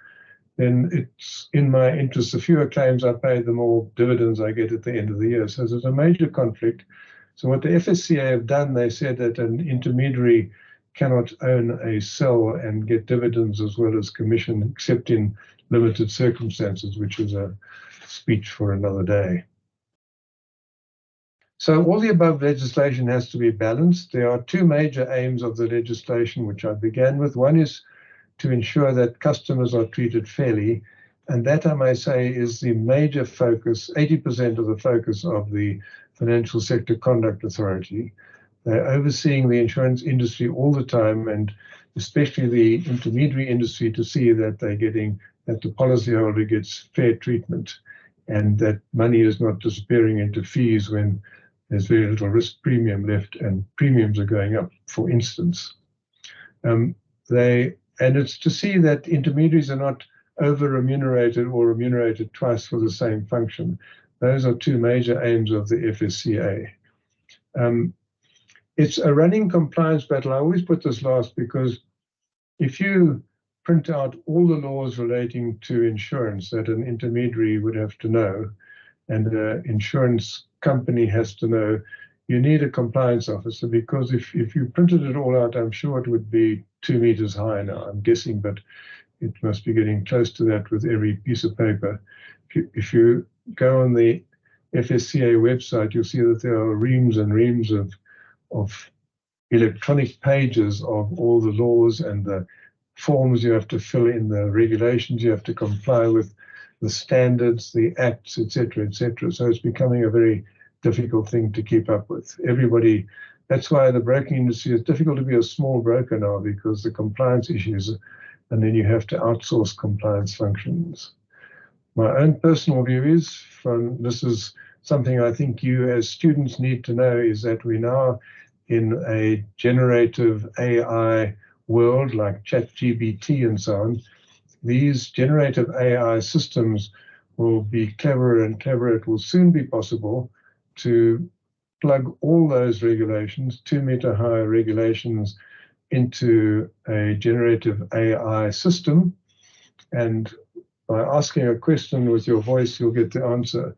then it's in my interest. The fewer claims I pay, the more dividends I get at the end of the year. So there's a major conflict. So what the FSCA have done, they said that an intermediary cannot own a cell and get dividends as well as commission, except in limited circumstances, which is a speech for another day. So all the above legislation has to be balanced. There are two major aims of the legislation, which I began with. One is to ensure that customers are treated fairly. And that, I may say, is the major focus, 80% of the focus of the Financial Sector Conduct Authority. They're overseeing the insurance industry all the time, and especially the intermediary industry, to see that they're getting, that the policyholder gets fair treatment and that money is not disappearing into fees when there's very little risk premium left and premiums are going up, for instance. And it's to see that intermediaries are not over-remunerated or remunerated twice for the same function. Those are two major aims of the FSCA. It's a running compliance battle. I always put this last because if you print out all the laws relating to insurance that an intermediary would have to know, and an insurance company has to know, you need a compliance officer, because if you printed it all out, I'm sure it would be 2 meters high now, I'm guessing, but it must be getting close to that with every piece of paper. If you go on the FSCA website, you'll see that there are reams and reams of electronic pages of all the laws and the forms you have to fill in, the regulations you have to comply with, the standards, the acts, etc., etc. So it's becoming a very difficult thing to keep up with. Everybody, that's why the broking industry is difficult to be a small broker now, because the compliance issues, and then you have to outsource compliance functions. My own personal view is, this is something I think you as students need to know, is that we're now in a generative AI world like ChatGPT and so on. These generative AI systems will be cleverer and cleverer. It will soon be possible to plug all those regulations, 2 meter high regulations, into a generative AI system. And by asking a question with your voice, you'll get the answer.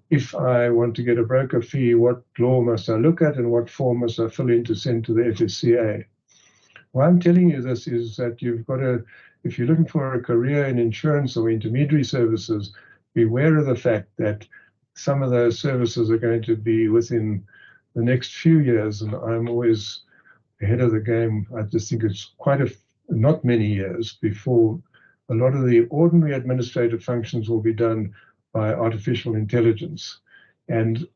If I want to get a broker fee, what law must I look at and what form must I fill in to send to the FSCA? Why I'm telling you this is that you've got to, if you're looking for a career in insurance or intermediary services, beware of the fact that some of those services are going to be within the next few years, and I'm always ahead of the game. I just think it's not many years before a lot of the ordinary administrative functions will be done by artificial intelligence. And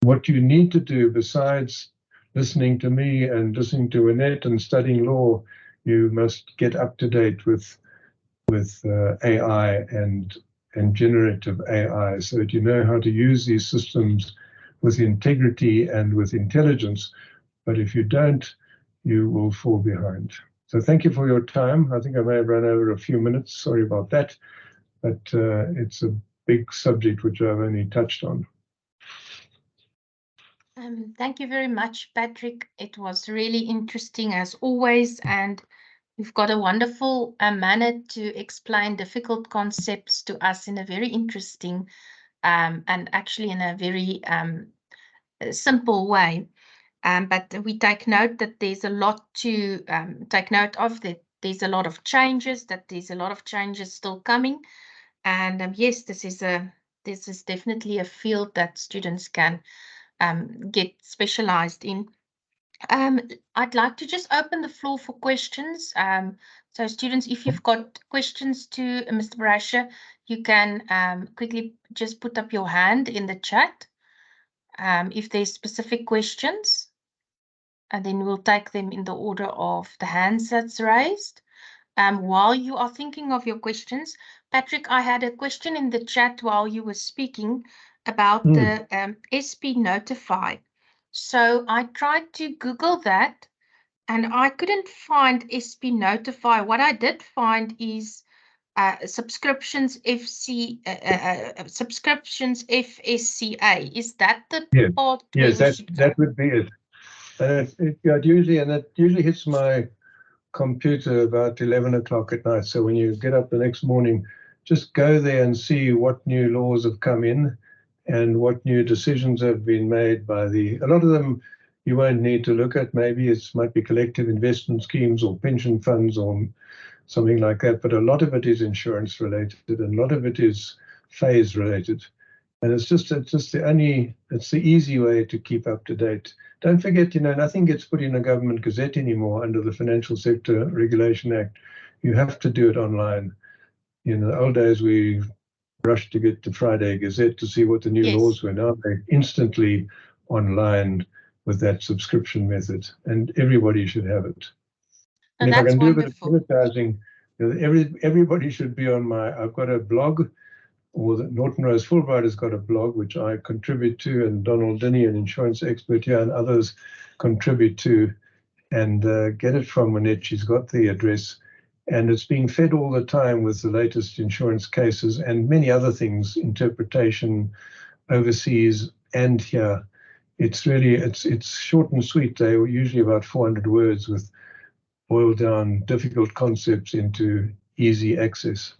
what you need to do, besides listening to me and listening to Annette and studying law, you must get up to date with AI and generative AI, so that you know how to use these systems with integrity and with intelligence. But if you don't, you will fall behind. So thank you for your time. I think I may have run over a few minutes. Sorry about that. But it's a big subject which I've only touched on. Thank you very much, Patrick. It was really interesting as always, and you've got a wonderful manner to explain difficult concepts to us in a very interesting and actually in a very simple way. But we take note that there's a lot to take note of, that there's a lot of changes, still coming. And yes, this is definitely a field that students can get specialized in. I'd like to just open the floor for questions. So students, if you've got questions to Mr. Brasher, you can quickly just put up your hand in the chat if there's specific questions, and then we'll take them in the order of the hands that's raised. While you are thinking of your questions, Patrick, I had a question in the chat while you were speaking about the SP Notify. So I tried to Google that and I couldn't find SP Notify. What I did find is subscriptions subscriptions FSCA. Is that the Yes, part where yes, we should go? that would be it. And it usually hits my computer about 11 o'clock at night. So when you get up the next morning, just go there and see what new laws have come in and what new decisions have been made by a lot of them you won't need to look at. Maybe it might be collective investment schemes or pension funds or something like that. But a lot of it is insurance related and a lot of it is phase related. And it's just it's the easy way to keep up to date. Don't forget, nothing gets put in a government gazette anymore under the Financial Sector Regulation Act. You have to do it online. In the old days, we rushed to get the Friday Gazette to see what the new laws were. Now they're instantly online with that subscription method, and everybody should have it. And if I That's can do a bit of wonderful. advertising, everybody should be on I've got a blog, or the Norton Rose Fulbright has got a blog which I contribute to, and Donald Dinney, an insurance expert here, and others contribute to, and get it from Annette. She's got the address, and it's being fed all the time with the latest insurance cases and many other things, interpretation overseas and here. It's really, it's short and sweet. They're usually about 400 words with boiled down difficult concepts into easy access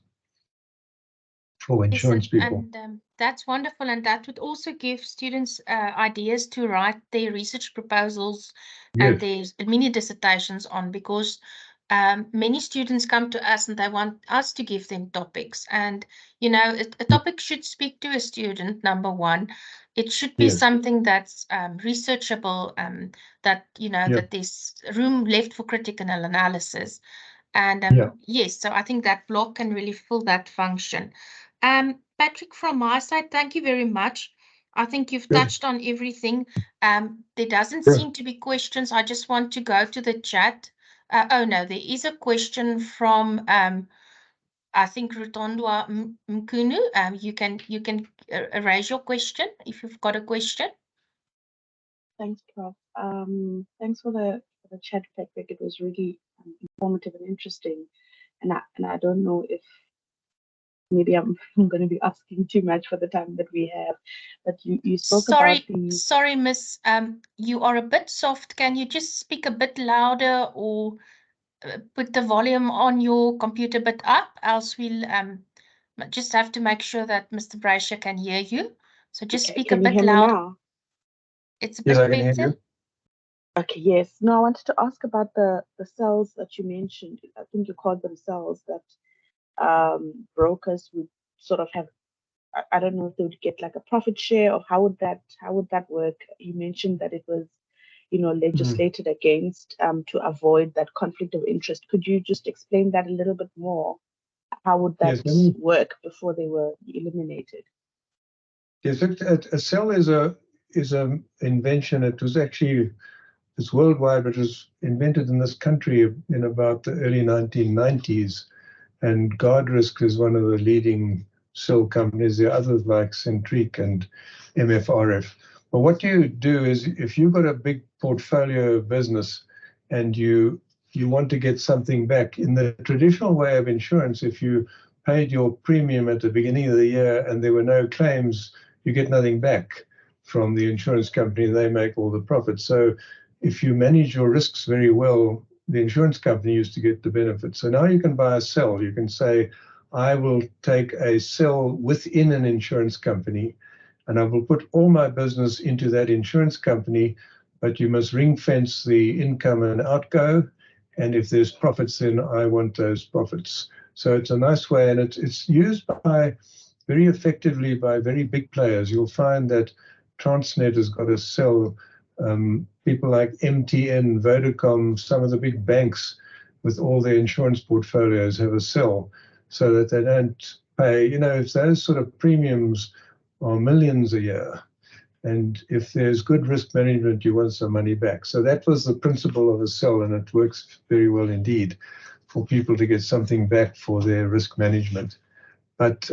for insurance people. And that's wonderful, and that would also give students ideas to write their research proposals and their mini dissertations on, because many students come to us and they want us to give them topics. And, a topic should speak to a student, number one. It should be something that's researchable, that, that there's room left for critical analysis. And yes, so I think that blog can really fill that function. Patrick, from my side, thank you very much. I think you've touched on everything. There doesn't seem to be questions. I just want to go to the chat. Oh no, there is a question from I think Rutondwa Mkunu. You can raise your question if you've got a question. Thanks, Prof. Thanks for the chat, Patrick. It was really informative and interesting. And I don't know if maybe I'm going to be asking too much for the time that we have, but you spoke about the... Sorry, Miss, you are a bit soft. Can you just speak a bit louder, or put the volume on your computer a bit up? Else we'll just have to make sure that Mr. Braysher can hear you. So just speak a bit louder. Now? It's a bit better. Can hear you. Okay, yes. No, I wanted to ask about the cells that you mentioned. I think you called them cells that brokers would sort of have. I don't know if they would get like a profit share, or how would that work? You mentioned that it was, legislated against to avoid that conflict of interest. Could you just explain that a little bit more? How would that work before they were eliminated? Yes, a cell is a invention. It's worldwide, but it was invented in this country in about the early 1990s. And Guardrisk is one of the leading cell companies. There are others like Centric and MFRF. But what you do is, if you've got a big portfolio of business and you want to get something back, in the traditional way of insurance, if you paid your premium at the beginning of the year and there were no claims, you get nothing back from the insurance company. They make all the profits. So if you manage your risks very well, the insurance company used to get the benefit. So now you can buy a cell. You can say, I will take a cell within an insurance company, and I will put all my business into that insurance company, but you must ring fence the income and outgo. And if there's profits, then I want those profits. So it's a nice way, and it's used very effectively by very big players. You'll find that Transnet has got a cell. People like MTN, Vodacom, some of the big banks with all their insurance portfolios have a cell, so that they don't pay, if those sort of premiums are millions a year, and if there's good risk management, you want some money back. So that was the principle of a cell, and it works very well indeed for people to get something back for their risk management. But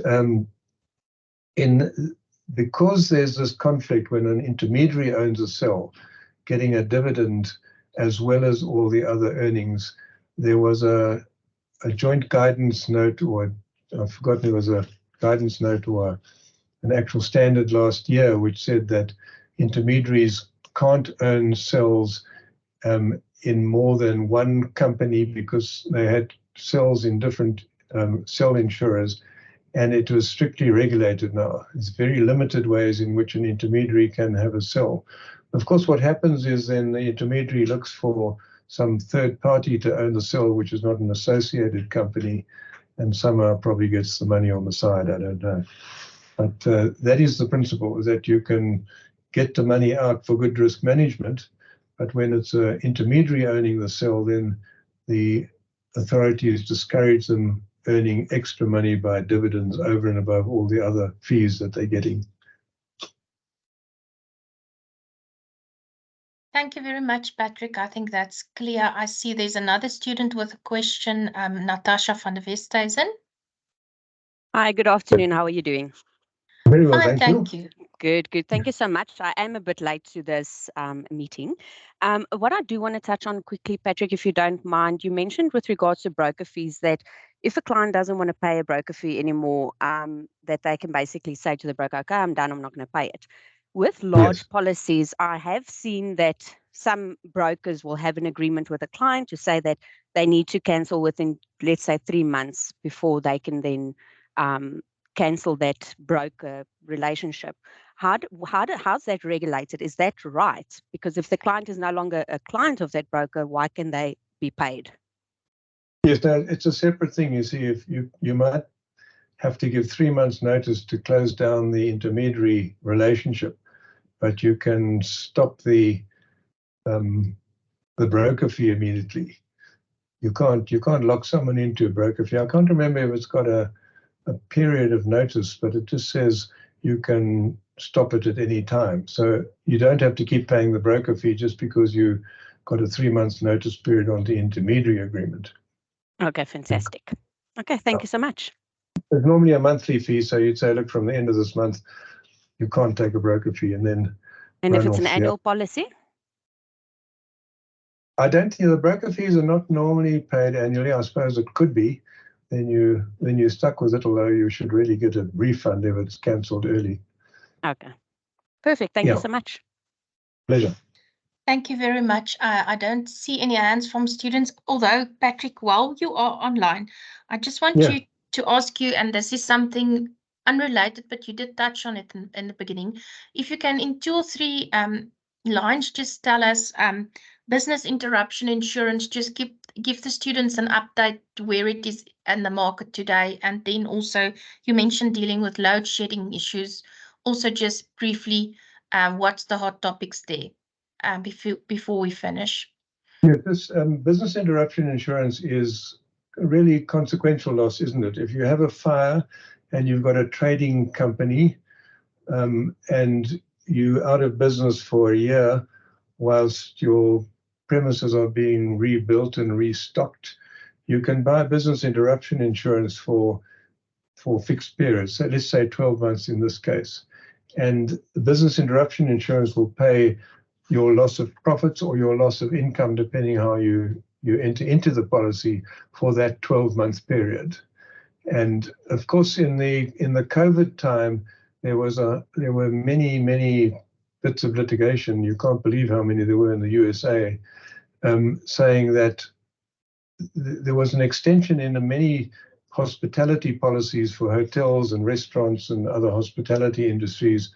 because there's this conflict when an intermediary owns a cell, getting a dividend as well as all the other earnings, there was a joint guidance note or I've forgotten, there was a guidance note or an actual standard last year which said that intermediaries can't own cells in more than one company because they had cells in different cell insurers, and it was strictly regulated now. There's very limited ways in which an intermediary can have a cell. Of course, what happens is then the intermediary looks for some third party to own the cell, which is not an associated company, and somehow probably gets the money on the side. I don't know. But that is the principle, is that you can get the money out for good risk management, but when it's an intermediary owning the cell, then the authorities discourage them earning extra money by dividends over and above all the other fees that they're getting. Thank you very much, Patrick. I think that's clear. I see there's another student with a question, Natasha van der Westhuizen. Hi, good afternoon. How are you doing? Very well, Fine, thank you. you. Good, good. Thank you so much. I am a bit late to this meeting. What I do want to touch on quickly, Patrick, if you don't mind, you mentioned with regards to broker fees that if a client doesn't want to pay a broker fee anymore, that they can basically say to the broker, okay, I'm done, I'm not going to pay it. With large policies, I have seen that some brokers will have an agreement with a client to say that they need to cancel within, let's say, 3 months before they can then cancel that broker relationship. How's that regulated? Is that right? Because if the client is no longer a client of that broker, why can they be paid? Yes, no, it's a separate thing. You see, if you might have to give 3 months notice to close down the intermediary relationship, but you can stop the broker fee immediately. You can't lock someone into a broker fee. I can't remember if it's got a period of notice, but it just says you can stop it at any time. So you don't have to keep paying the broker fee just because you got a 3 months notice period on the intermediary agreement. Okay, fantastic. Okay, thank you so much. There's normally a monthly fee, so you'd say, look, from the end of this month, you can't take a broker fee, and then. And if it's an annual policy? I don't think the broker fees are not normally paid annually. I suppose it could be. Then you're stuck with it, although you should really get a refund if it's cancelled early. Okay, perfect. Thank you so much. Pleasure. Thank you very much. I don't see any hands from students, although, Patrick, while you are online, I just want you to ask you, and this is something unrelated, but you did touch on it in the beginning. If you can, in 2 or 3 lines, just tell us business interruption insurance, just give the students an update where it is in the market today. And then also, you mentioned dealing with load shedding issues. Also, just briefly, what's the hot topics there? Before we finish. Yeah, this business interruption insurance is a really consequential loss, isn't it? If you have a fire and you've got a trading company and you're out of business for a year whilst your premises are being rebuilt and restocked, you can buy business interruption insurance for fixed periods. So let's say 12 months in this case. And the business interruption insurance will pay your loss of profits or your loss of income, depending how you enter into the policy for that 12-month period. And of course, in the COVID time, there were many bits of litigation. You can't believe how many there were in the USA, saying that there was an extension in many hospitality policies for hotels and restaurants and other hospitality industries,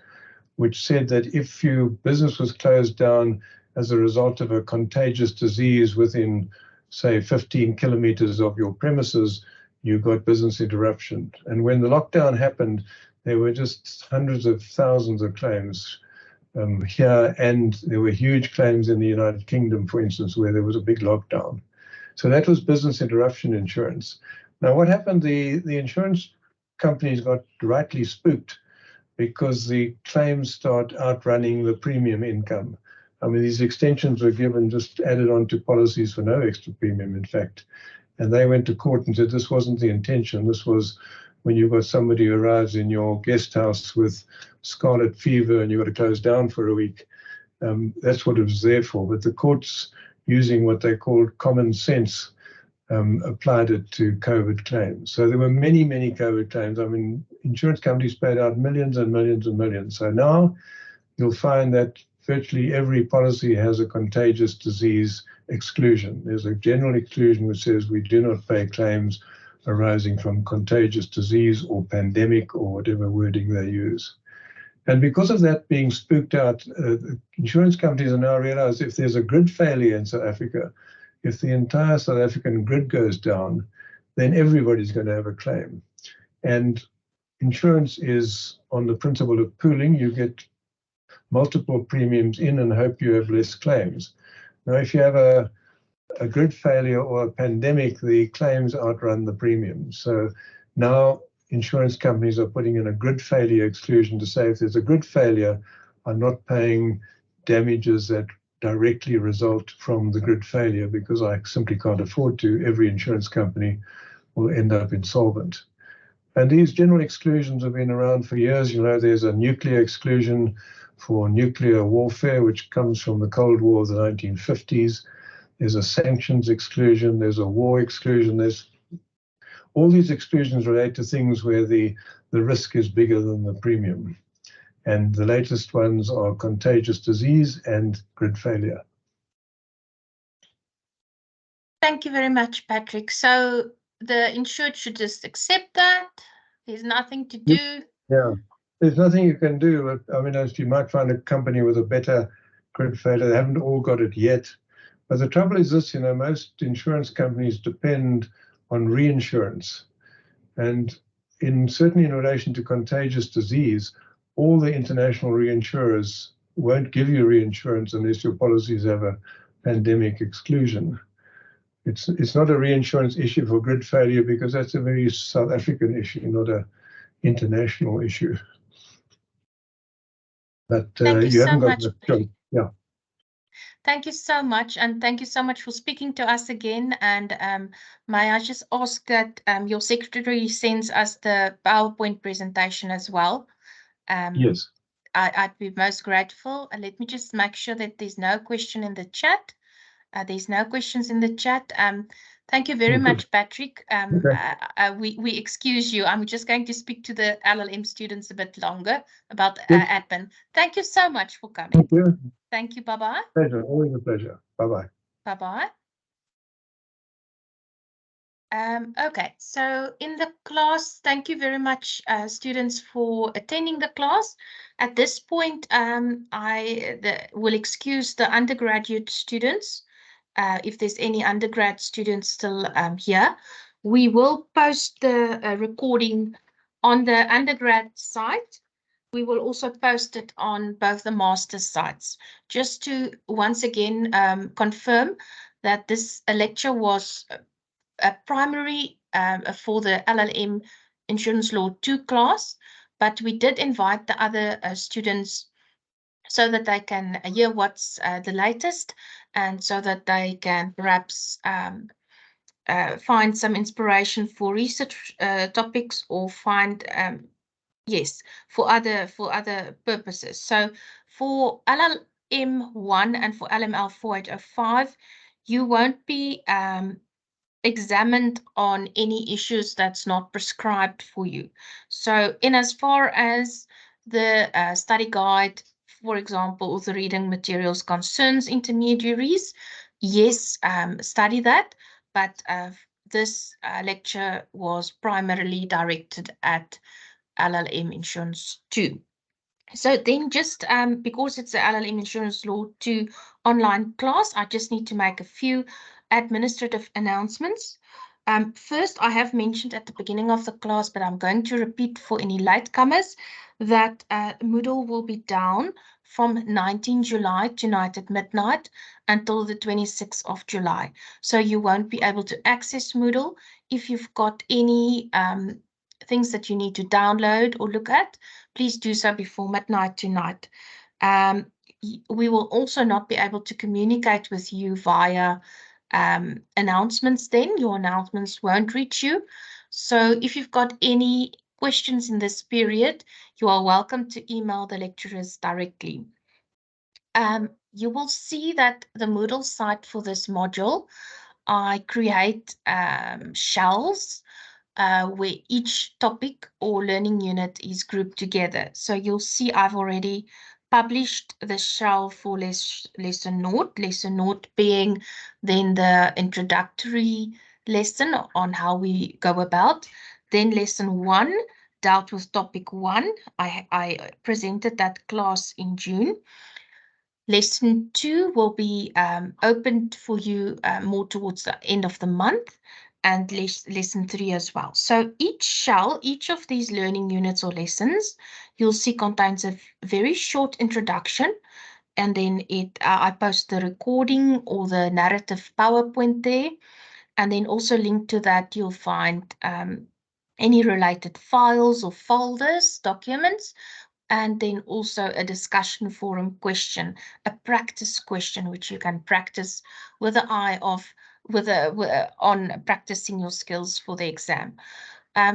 which said that if your business was closed down as a result of a contagious disease within, say, 15 kilometers of your premises, you got business interruption. And when the lockdown happened, there were just hundreds of thousands of claims here, and there were huge claims in the United Kingdom, for instance, where there was a big lockdown. So that was business interruption insurance. Now, what happened? The insurance companies got rightly spooked because the claims start outrunning the premium income. I mean, these extensions were given, just added on to policies for no extra premium, in fact. And they went to court and said this wasn't the intention. This was when you've got somebody who arrives in your guest house with scarlet fever and you've got to close down for a week. That's what it was there for. But the courts, using what they called common sense, applied it to COVID claims. So there were many, many COVID claims. I mean, insurance companies paid out millions and millions and millions. So now you'll find that virtually every policy has a contagious disease exclusion. There's a general exclusion which says we do not pay claims arising from contagious disease or pandemic or whatever wording they use. And because of that being spooked out, insurance companies are now realized if there's a grid failure in South Africa, if the entire South African grid goes down, then everybody's going to have a claim. And insurance is on the principle of pooling. You get multiple premiums in and hope you have less claims. Now, if you have a grid failure or a pandemic, the claims outrun the premiums. So now insurance companies are putting in a grid failure exclusion to say if there's a grid failure, I'm not paying damages that directly result from the grid failure because I simply can't afford to. Every insurance company will end up insolvent. And these general exclusions have been around for years. You know, there's a nuclear exclusion for nuclear warfare, which comes from the Cold War of the 1950s. There's a sanctions exclusion. There's a war exclusion. There's all these exclusions relate to things where the risk is bigger than the premium. And the latest ones are contagious disease and grid failure. Thank you very much, Patrick. So the insured should just accept that. There's nothing to do. Yeah, there's nothing you can do. I mean, as you might find a company with a better grid failure, they haven't all got it yet. But the trouble is this, you know, most insurance companies depend on reinsurance. And certainly in relation to contagious disease, all the international reinsurers won't give you reinsurance unless your policies have a pandemic exclusion. It's not a reinsurance issue for grid failure because that's a very South African issue, not an international issue. But you haven't got the choice. Yeah. Thank you so much, and thank you so much for speaking to us again. And may I just ask that your secretary sends us the PowerPoint presentation as well? Yes. I'd be most grateful. And let me just make sure that there's no question in the chat. There's no questions in the chat. Thank you very much, Patrick. We excuse you. I'm just going to speak to the LLM students a bit longer about admin. Thank you so much for coming. Thank you. Thank you. Bye-bye. Pleasure. Always a pleasure. Bye-bye. Bye-bye. Okay, so in the class, thank you very much, students, for attending the class. At this point, I will excuse the undergraduate students. If there's any undergrad students still here, we will post the recording on the undergrad site. We will also post it on both the master's sites, just to once again confirm that this lecture was a primary for the LLM Insurance Law 2 class, but we did invite the other students so that they can hear what's the latest and so that they can perhaps find some inspiration for research topics or find yes, for other purposes. So for LLM1 and for LML 4805, you won't be examined on any issues that's not prescribed for you. So in as far as the study guide, for example, the reading materials concerns intermediaries, yes, study that, but this lecture was primarily directed at LLM Insurance 2. So then just because it's the LLM Insurance Law 2 online class, I just need to make a few administrative announcements. First, I have mentioned at the beginning of the class, but I'm going to repeat for any latecomers, that Moodle will be down from 19 July tonight at midnight until the 26th of July. So you won't be able to access Moodle. If you've got any things that you need to download or look at, please do so before midnight tonight. We will also not be able to communicate with you via announcements then. Your announcements won't reach you. So if you've got any questions in this period, you are welcome to email the lecturers directly. You will see that the Moodle site for this module, I create shells where each topic or learning unit is grouped together. So you'll see I've already published the shell for lesson note being then the introductory lesson on how we go about. Then lesson 1 dealt with topic 1. I presented that class in June. Lesson 2 will be opened for you more towards the end of the month, and lesson 3 as well. So each of these learning units or lessons, you'll see contains a very short introduction, and then I post the recording or the narrative PowerPoint there, and then also linked to that you'll find any related files or folders, documents, and then also a discussion forum question, a practice question, which you can practice with the eye of on practicing your skills for the exam.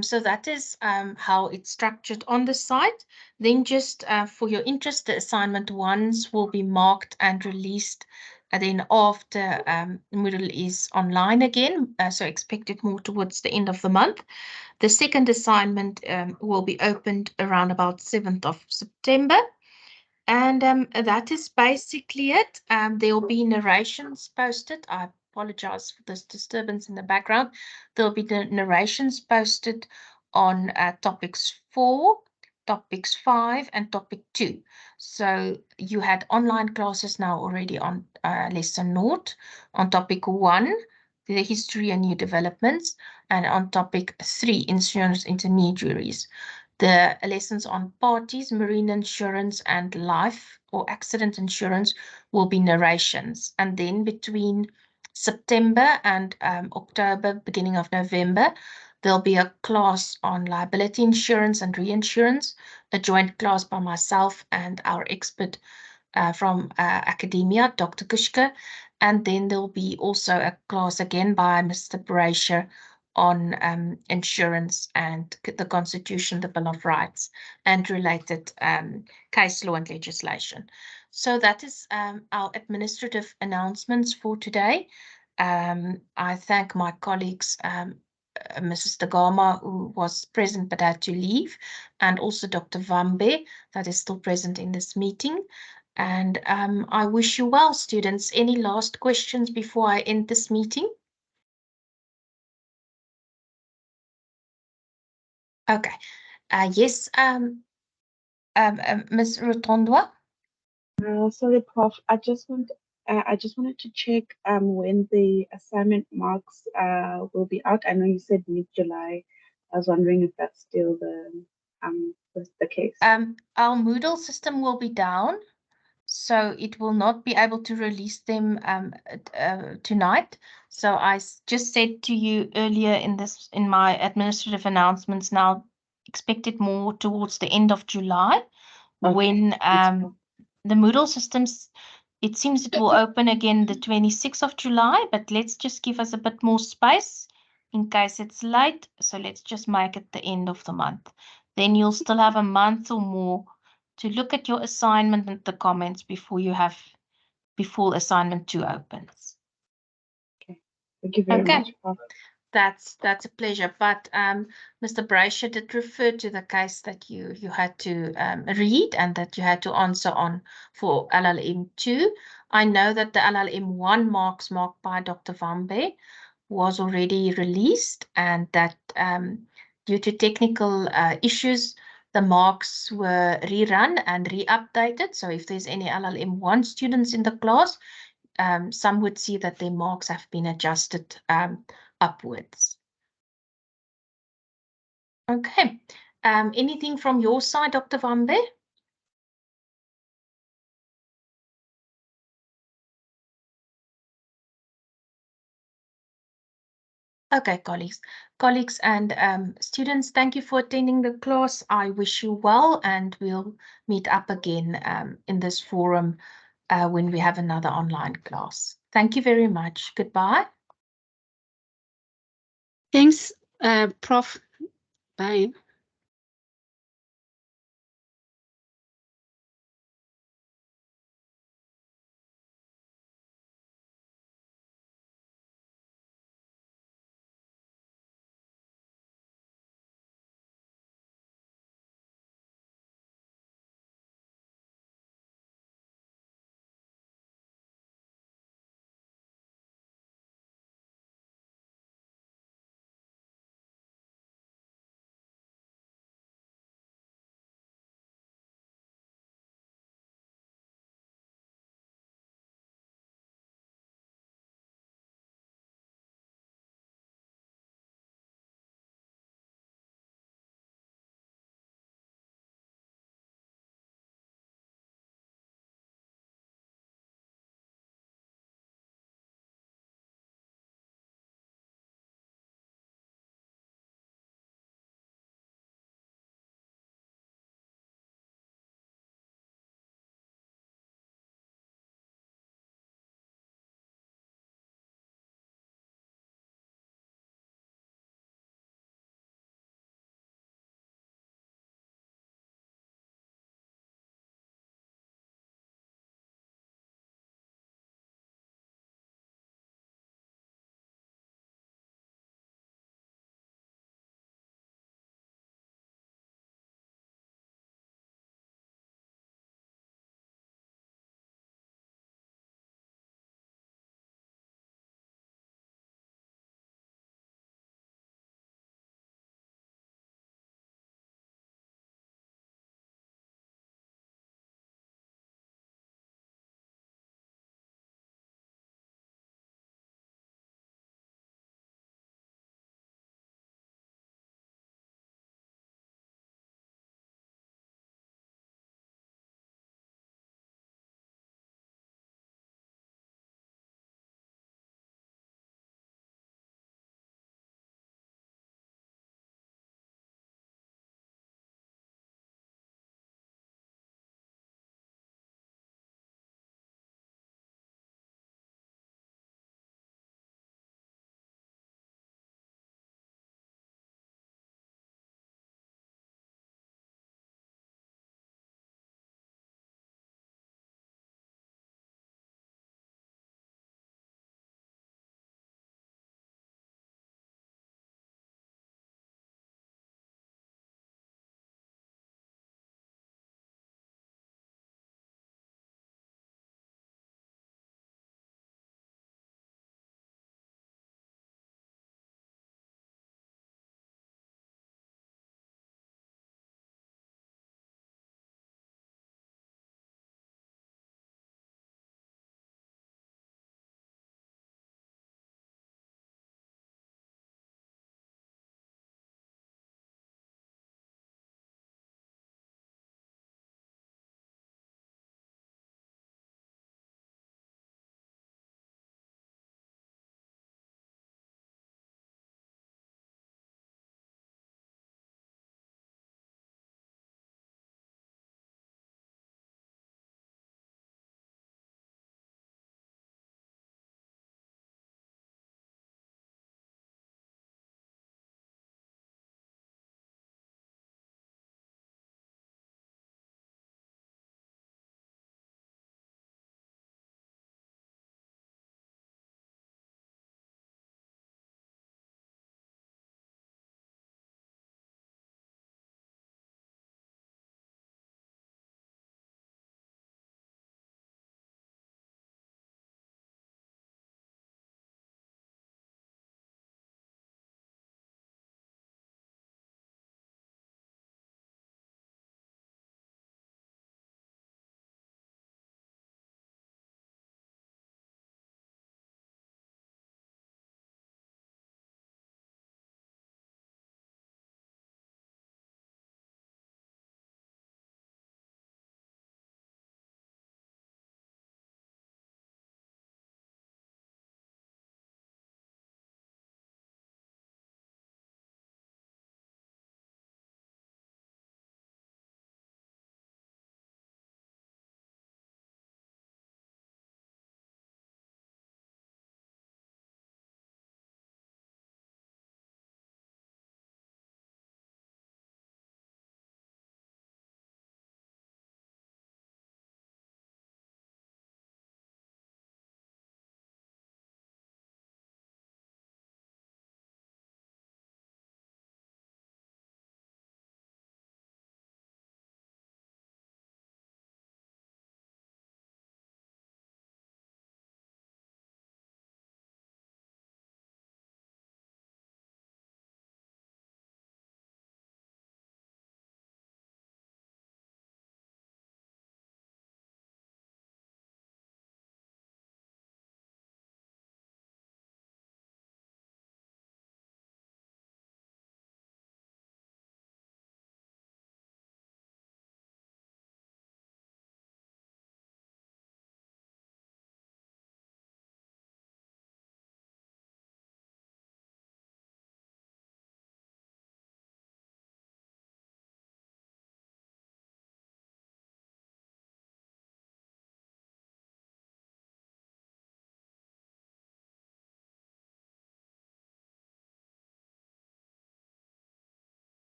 So that is how it's structured on the site. Then just for your interest, the assignment 1s will be marked and released and then after Moodle is online again, so expect it more towards the end of the month. The second assignment will be opened around about 7th of September. And that is basically it. There will be narrations posted. I apologize for this disturbance in the background. There will be the narrations posted on topics 4, topics 5, and topic 2. So you had online classes now already on lesson note, on topic 1, the history and new developments, and on topic 3, insurance intermediaries. The lessons on parties, marine insurance, and life or accident insurance will be narrations. And then between September and October, beginning of November, there'll be a class on liability insurance and reinsurance, a joint class by myself and our expert from academia, Dr. Kushka. And then there'll be also a class again by Mr. Brasher on insurance and the Constitution, the Bill of Rights, and related case law and legislation. So that is our administrative announcements for today. I thank my colleagues, Mrs. Dagama, who was present but had to leave, and also Dr. Vambe, that is still present in this meeting. And I wish you well, students. Any last questions before I end this meeting? Okay. Yes, Ms. Rotondwa? Sorry, Prof. I just wanted to check when the assignment marks will be out. I know you said mid-July. I was wondering if that's still the case. Our Moodle system will be down, so it will not be able to release them tonight. So I just said to you earlier in my administrative announcements, now expect it more towards the end of July, Okay. when the Moodle systems, it seems it will open again the 26th of July, but let's just give us a bit more space in case it's late. So let's just make it the end of the month. Then you'll still have a month or more to look at your assignment and the comments before assignment 2 opens. Okay. Thank you very much, Prof. That's a pleasure. But Mr. Brasher did refer to the case that you had to read and that you had to answer on for LLM 2. I know that the LLM 1 marked by Dr. Vambe was already released, and that due to technical issues, the marks were rerun and re-updated. So if there's any LLM 1 students in the class, some would see that their marks have been adjusted upwards. Okay. Anything from your side, Dr. Vambe? Okay, colleagues and students, thank you for attending the class. I wish you well, and we'll meet up again in this forum when we have another online class. Thank you very much. Goodbye. Thanks, Prof. Bye.